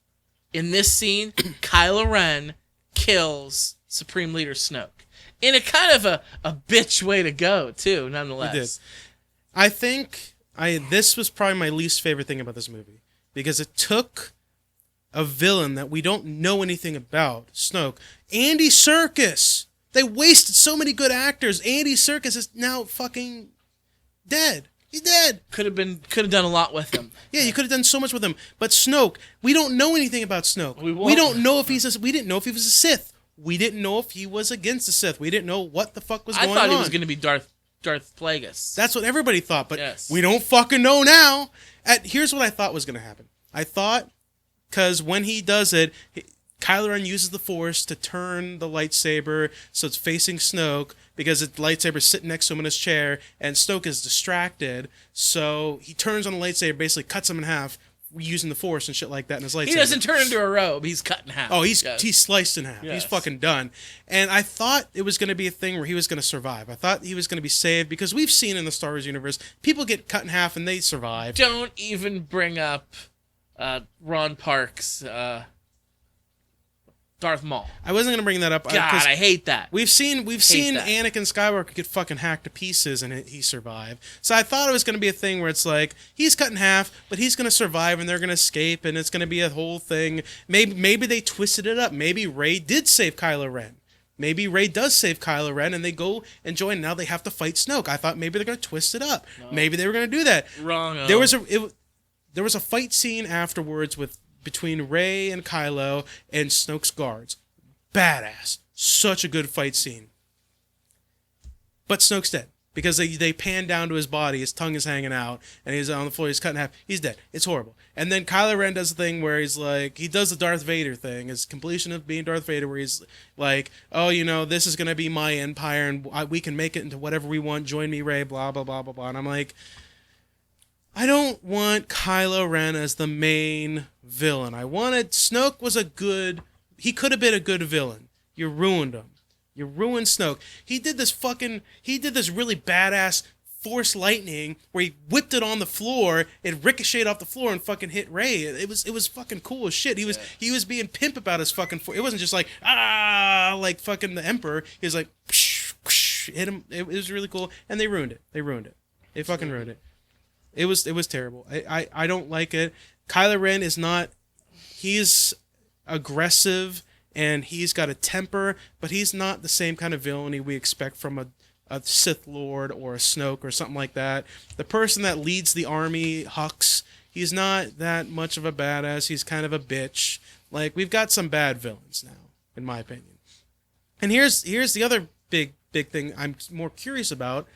In this scene, Kylo Ren kills Supreme Leader Snoke. In a kind of a bitch way to go, too, nonetheless. He did. I think this was probably my least favorite thing about this movie. Because it took a villain that we don't know anything about, Snoke. Andy Serkis. They wasted so many good actors. Andy Serkis is now fucking dead. He's dead. Could have done a lot with him. Yeah, you could have done so much with him. But Snoke, we don't know anything about Snoke. We don't know if we didn't know if he was a Sith. We didn't know if he was against the Sith. We didn't know what the fuck was going on. I thought he was going to be Darth Plagueis. That's what everybody thought, but yes. We don't fucking know now. Here's what I thought was going to happen. I thought, because when he does it, Kylo Ren uses the Force to turn the lightsaber so it's facing Snoke, because the lightsaber's sitting next to him in his chair, and Snoke is distracted, so he turns on the lightsaber, basically cuts him in half, using the Force and shit like that in his lightsaber. He doesn't turn into a robe, he's cut in half. Oh, he's sliced in half. Yes. He's fucking done. And I thought it was going to be a thing where he was going to survive. I thought he was going to be saved, because we've seen in the Star Wars universe, people get cut in half and they survive. Don't even bring up Ron Park's Darth Maul. I wasn't going to bring that up. God, I hate that. We've seen that. Anakin Skywalker get fucking hacked to pieces and he survived. So I thought it was going to be a thing where it's like, he's cut in half, but he's going to survive and they're going to escape and it's going to be a whole thing. Maybe they twisted it up. Maybe Rey did save Kylo Ren. Maybe Rey does save Kylo Ren and they go and join. Now they have to fight Snoke. I thought maybe they're going to twist it up. No. Maybe they were going to do that. Wrong. There was a fight scene afterwards between Rey and Kylo and Snoke's guards. Badass. Such a good fight scene. But Snoke's dead. Because they pan down to his body, his tongue is hanging out, and he's on the floor, he's cut in half. He's dead. It's horrible. And then Kylo Ren does the thing where he's like, he does the Darth Vader thing, his completion of being Darth Vader, where he's like, oh, this is going to be my empire, and we can make it into whatever we want, join me, Rey, blah, blah, blah, blah, blah. And I'm like, I don't want Kylo Ren as the main villain. Snoke was he could have been a good villain. You ruined him. You ruined Snoke. He did this really badass Force lightning where he whipped it on the floor, it ricocheted off the floor and fucking hit Rey. It was fucking cool as shit. He was being pimp about his fucking Force. It wasn't just like, like fucking the Emperor. He was like, psh, psh, hit him. It was really cool. And they ruined it. They fucking ruined it. It was terrible. I don't like it. Kylo Ren he's aggressive and he's got a temper, but he's not the same kind of villainy we expect from a Sith Lord or a Snoke or something like that. The person that leads the army, Hux, he's not that much of a badass. He's kind of a bitch. Like, we've got some bad villains now, in my opinion. And here's the other big thing I'm more curious about.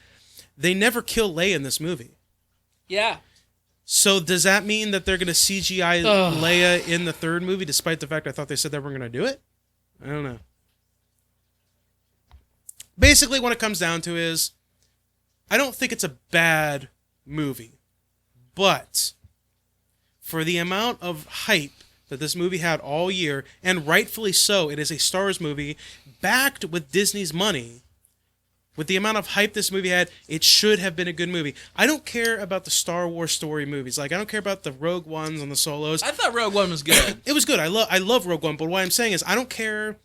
They never kill Leia in this movie. Yeah. So does that mean that they're going to CGI Leia in the third movie, despite the fact I thought they said they were going to do it? I don't know. Basically, what it comes down to is, I don't think it's a bad movie, but for the amount of hype that this movie had all year, and rightfully so, it is a Star Wars movie backed with Disney's money. With the amount of hype this movie had, it should have been a good movie. I don't care about the Star Wars story movies. Like, I don't care about the Rogue Ones and the Solos. I thought Rogue One was good. It was good. I love Rogue One, but what I'm saying is I don't care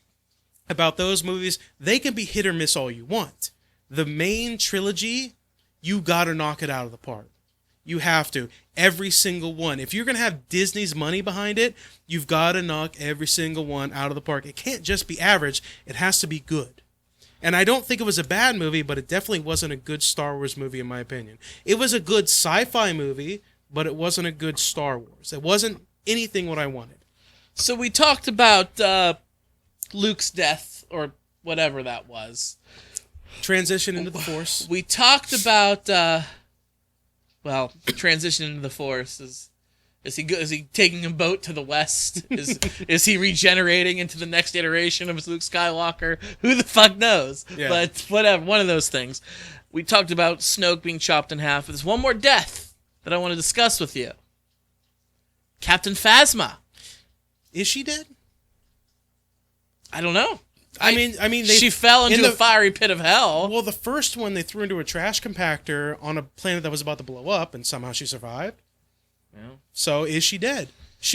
about those movies. They can be hit or miss all you want. The main trilogy, you gotta knock it out of the park. You have to. Every single one. If you're going to have Disney's money behind it, you've got to knock every single one out of the park. It can't just be average. It has to be good. And I don't think it was a bad movie, but it definitely wasn't a good Star Wars movie in my opinion. It was a good sci-fi movie, but it wasn't a good Star Wars. It wasn't anything what I wanted. So we talked about Luke's death, or whatever that was. Transition into the Force. We talked about... transition into the Force. Is he taking a boat to the west? Is he regenerating into the next iteration of Luke Skywalker? Who the fuck knows? Yeah. But whatever, one of those things. We talked about Snoke being chopped in half. There's one more death that I want to discuss with you. Captain Phasma. Is she dead? I don't know. I mean, she fell into a fiery pit of hell. Well, the first one they threw into a trash compactor on a planet that was about to blow up, and somehow she survived. Yeah. So is she dead?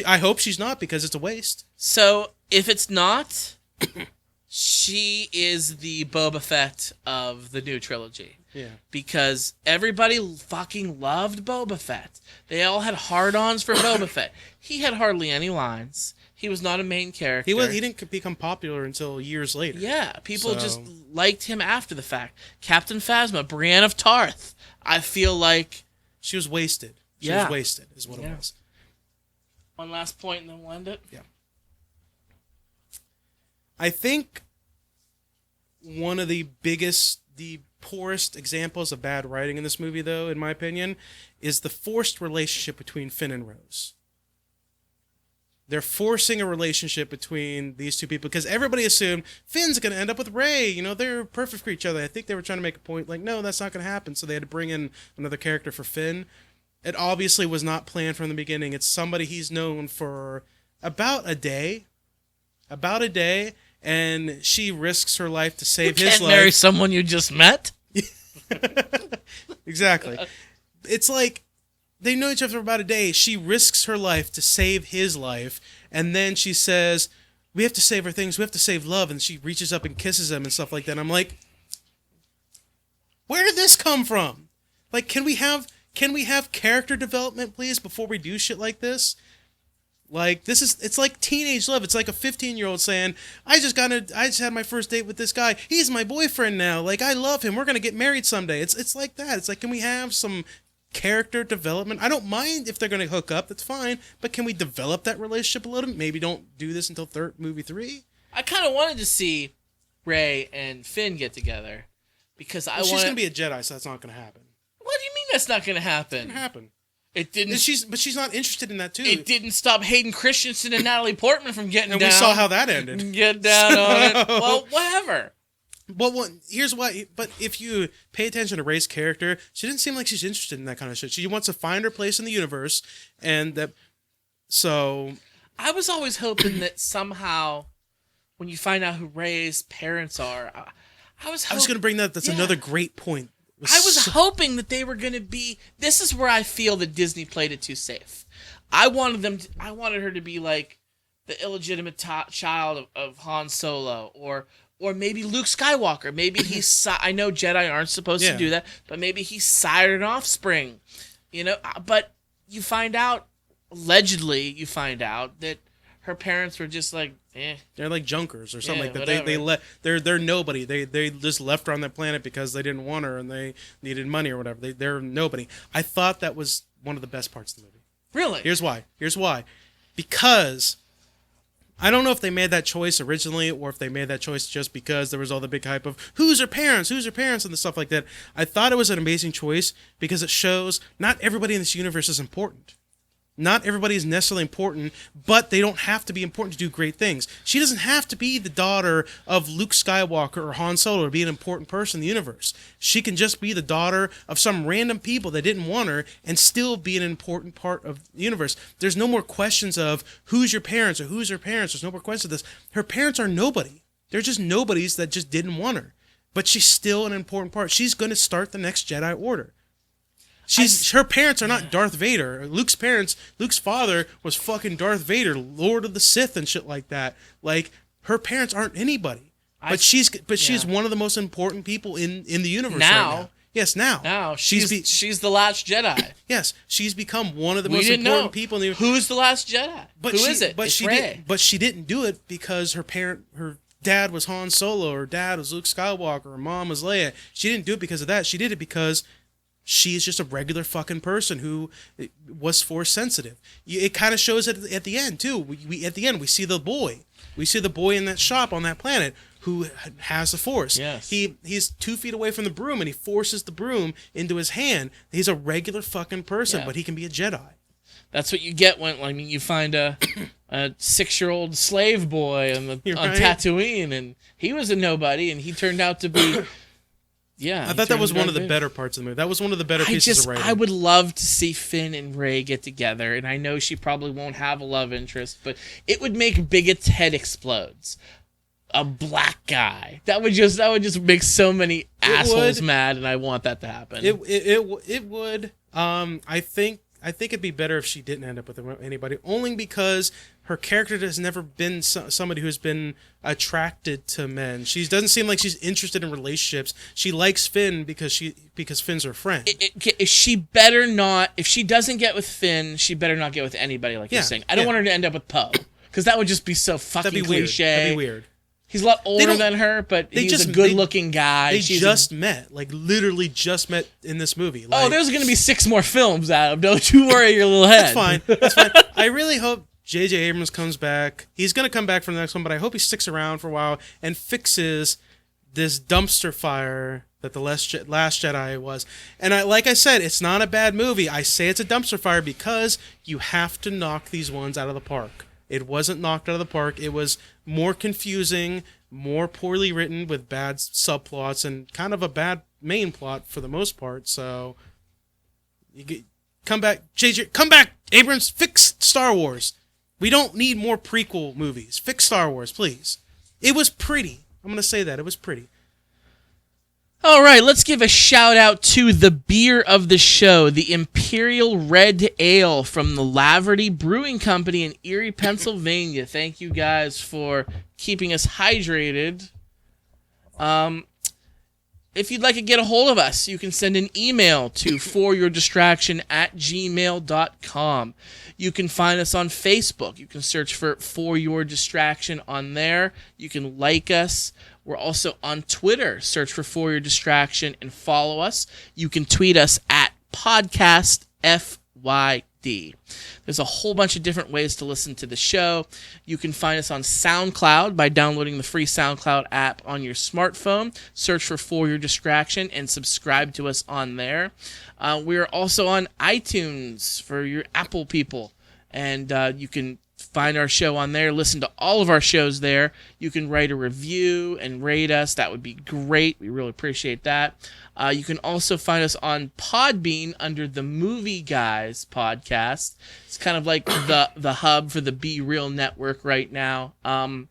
I hope she's not, because it's a waste. So if it's not, she is the Boba Fett of the new trilogy. Yeah. Because everybody fucking loved Boba Fett. They all had hard-ons for Boba Fett. He had hardly any lines. He was not a main character. He didn't become popular until years later. Yeah, people just liked him after the fact. Captain Phasma, Brienne of Tarth. I feel like she was wasted. She was wasted, is what it was. One last point, and then we'll end it. Yeah. I think one of the poorest examples of bad writing in this movie, though, in my opinion, is the forced relationship between Finn and Rose. They're forcing a relationship between these two people because everybody assumed Finn's going to end up with Rey. You know, they're perfect for each other. I think they were trying to make a point like, no, that's not going to happen. So they had to bring in another character for Finn. It obviously was not planned from the beginning. It's somebody he's known for about a day, and she risks her life to save his life. You can't marry someone you just met? Exactly. It's like, they know each other for about a day. She risks her life to save his life. And then she says, we have to save our things. We have to save love. And she reaches up and kisses him and stuff like that. And I'm like, where did this come from? Like, can we have character development, please, before we do shit like this? Like, it's like teenage love. It's like a 15-year-old saying, I just had my first date with this guy. He's my boyfriend now. Like, I love him. We're going to get married someday. It's like that. It's like, can we have some character development? I don't mind if they're going to hook up, that's fine, but can we develop that relationship a little bit? Maybe don't do this until movie 3. I kind of wanted to see Rey and Finn get together because she's going to be a Jedi, so that's not going to happen. What do you mean that's not going to happen? It's going to happen. It didn't. But she's not interested in that too. It didn't stop Hayden Christensen and Natalie Portman from getting down. And we saw how that ended. Get down on it. Well, whatever. Well, here's why. But if you pay attention to Rey's character, she didn't seem like she's interested in that kind of shit. She wants to find her place in the universe, and that. So. I was always hoping that somehow, when you find out who Rey's parents are, I was going to bring that. That's another great point. I was hoping that they were going to be. This is where I feel that Disney played it too safe. I wanted her to be like the illegitimate child of Han Solo, or maybe Luke Skywalker. Maybe he's. I know Jedi aren't supposed to do that, but maybe he sired an offspring. You know, but you find out, allegedly, that her parents were just like, eh. They're like junkers or something like that. They're nobody. They just left her on that planet because they didn't want her and they needed money or whatever. They're nobody. I thought that was one of the best parts of the movie. Really? Here's why. Because I don't know if they made that choice originally or if they made that choice just because there was all the big hype of who's her parents, and the stuff like that. I thought it was an amazing choice because it shows not everybody in this universe is important. Not everybody is necessarily important, but they don't have to be important to do great things. She doesn't have to be the daughter of Luke Skywalker or Han Solo to be an important person in the universe. She can just be the daughter of some random people that didn't want her and still be an important part of the universe. There's no more questions of who's your parents or who's her parents. There's no more questions of this. Her parents are nobody. They're just nobodies that just didn't want her. But she's still an important part. She's going to start the next Jedi Order. Her parents are not Darth Vader. Luke's father was fucking Darth Vader, Lord of the Sith and shit like that. Like, her parents aren't anybody. But she's one of the most important people in the universe right now. Yes, now. Now she's the last Jedi. Yes, she's become one of the most important people in the universe. Who's the last Jedi? Who is it? It's Rey. But she didn't do it because her dad was Han Solo, or dad was Luke Skywalker, or mom was Leia. She didn't do it because of that. She did it because she's just a regular fucking person who was force sensitive. It kind of shows it at the end too. We at the end we see the boy. We see the boy in that shop on that planet who has the force. Yes. He's 2 feet away from the broom and he forces the broom into his hand. He's a regular fucking person, but he can be a Jedi. That's what you get when you find a 6-year-old slave boy on Tatooine, and he was a nobody, and he turned out to be. Yeah, I thought that was one of the better parts of the movie. That was one of the better pieces of writing. I would love to see Finn and Rey get together, and I know she probably won't have a love interest, but it would make Bigot's head explodes. A black guy. That would just make so many assholes mad, and I want that to happen. It would. I think it'd be better if she didn't end up with anybody, only because her character has never been somebody who's been attracted to men. She doesn't seem like she's interested in relationships. She likes Finn because Finn's her friend. If she doesn't get with Finn, she better not get with anybody, like you're saying. I don't want her to end up with Poe, because that would just be so fucking cliche. That'd be weird. He's a lot older than her, but he's a good-looking guy. They met, like literally just met in this movie. Like, there's going to be 6 more films, Adam. Don't you worry your little head. That's fine. I really hope J.J. Abrams comes back. He's going to come back for the next one, but I hope he sticks around for a while and fixes this dumpster fire that the Last Jedi was. And like I said, it's not a bad movie. I say it's a dumpster fire because you have to knock these ones out of the park. It wasn't knocked out of the park. It was more confusing, more poorly written with bad subplots, and kind of a bad main plot for the most part. So, come back, JJ. Come back, Abrams. Fix Star Wars. We don't need more prequel movies. Fix Star Wars, please. It was pretty. I'm going to say that. It was pretty. All right, let's give a shout out to the beer of the show, the Imperial Red Ale from the Laverty Brewing Company in Erie, Pennsylvania. Thank you guys for keeping us hydrated. If you'd like to get a hold of us, you can send an email to foryourdistraction@gmail.com. You can find us on Facebook. You can search for Your Distraction on there. You can like us. We're also on Twitter. Search for Your Distraction and follow us. You can tweet us at podcastfyd. There's a whole bunch of different ways to listen to the show. You can find us on SoundCloud by downloading the free SoundCloud app on your smartphone. Search for Your Distraction and subscribe to us on there. We're also on iTunes for your Apple people, and you can find our show on there. Listen to all of our shows there. You can write a review and rate us. That would be great. We really appreciate that. You can also find us on Podbean under the Movie Guys podcast. It's kind of like the hub for the Be Real Network right now. The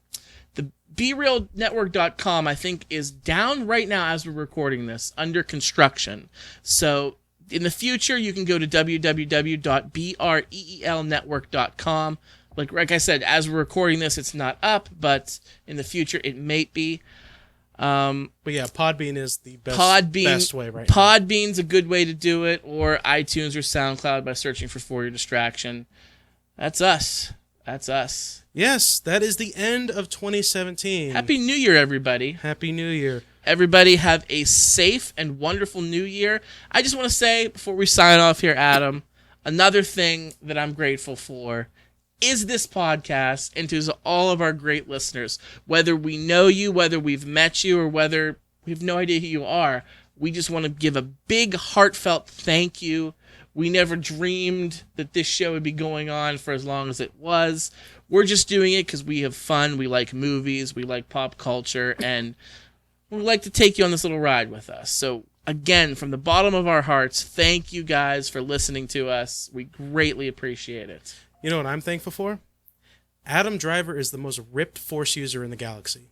BeRealNetwork.com, I think, is down right now as we're recording this, under construction. So in the future, you can go to www.BREELNetwork.com. Like I said, as we're recording this, it's not up, but in the future, it may be. But yeah, Podbean is the best way right now. Podbean's a good way to do it, or iTunes or SoundCloud by searching for Your Distraction. That's us. Yes, that is the end of 2017. Happy New Year, everybody. Happy New Year. Everybody have a safe and wonderful New Year. I just want to say, before we sign off here, Adam, another thing that I'm grateful for is this podcast, and to all of our great listeners. Whether we know you, whether we've met you, or whether we have no idea who you are, we just want to give a big heartfelt thank you. We never dreamed that this show would be going on for as long as it was. We're just doing it because we have fun. We like movies. We like pop culture. And we'd like to take you on this little ride with us. So, again, from the bottom of our hearts, thank you guys for listening to us. We greatly appreciate it. You know what I'm thankful for? Adam Driver is the most ripped Force user in the galaxy.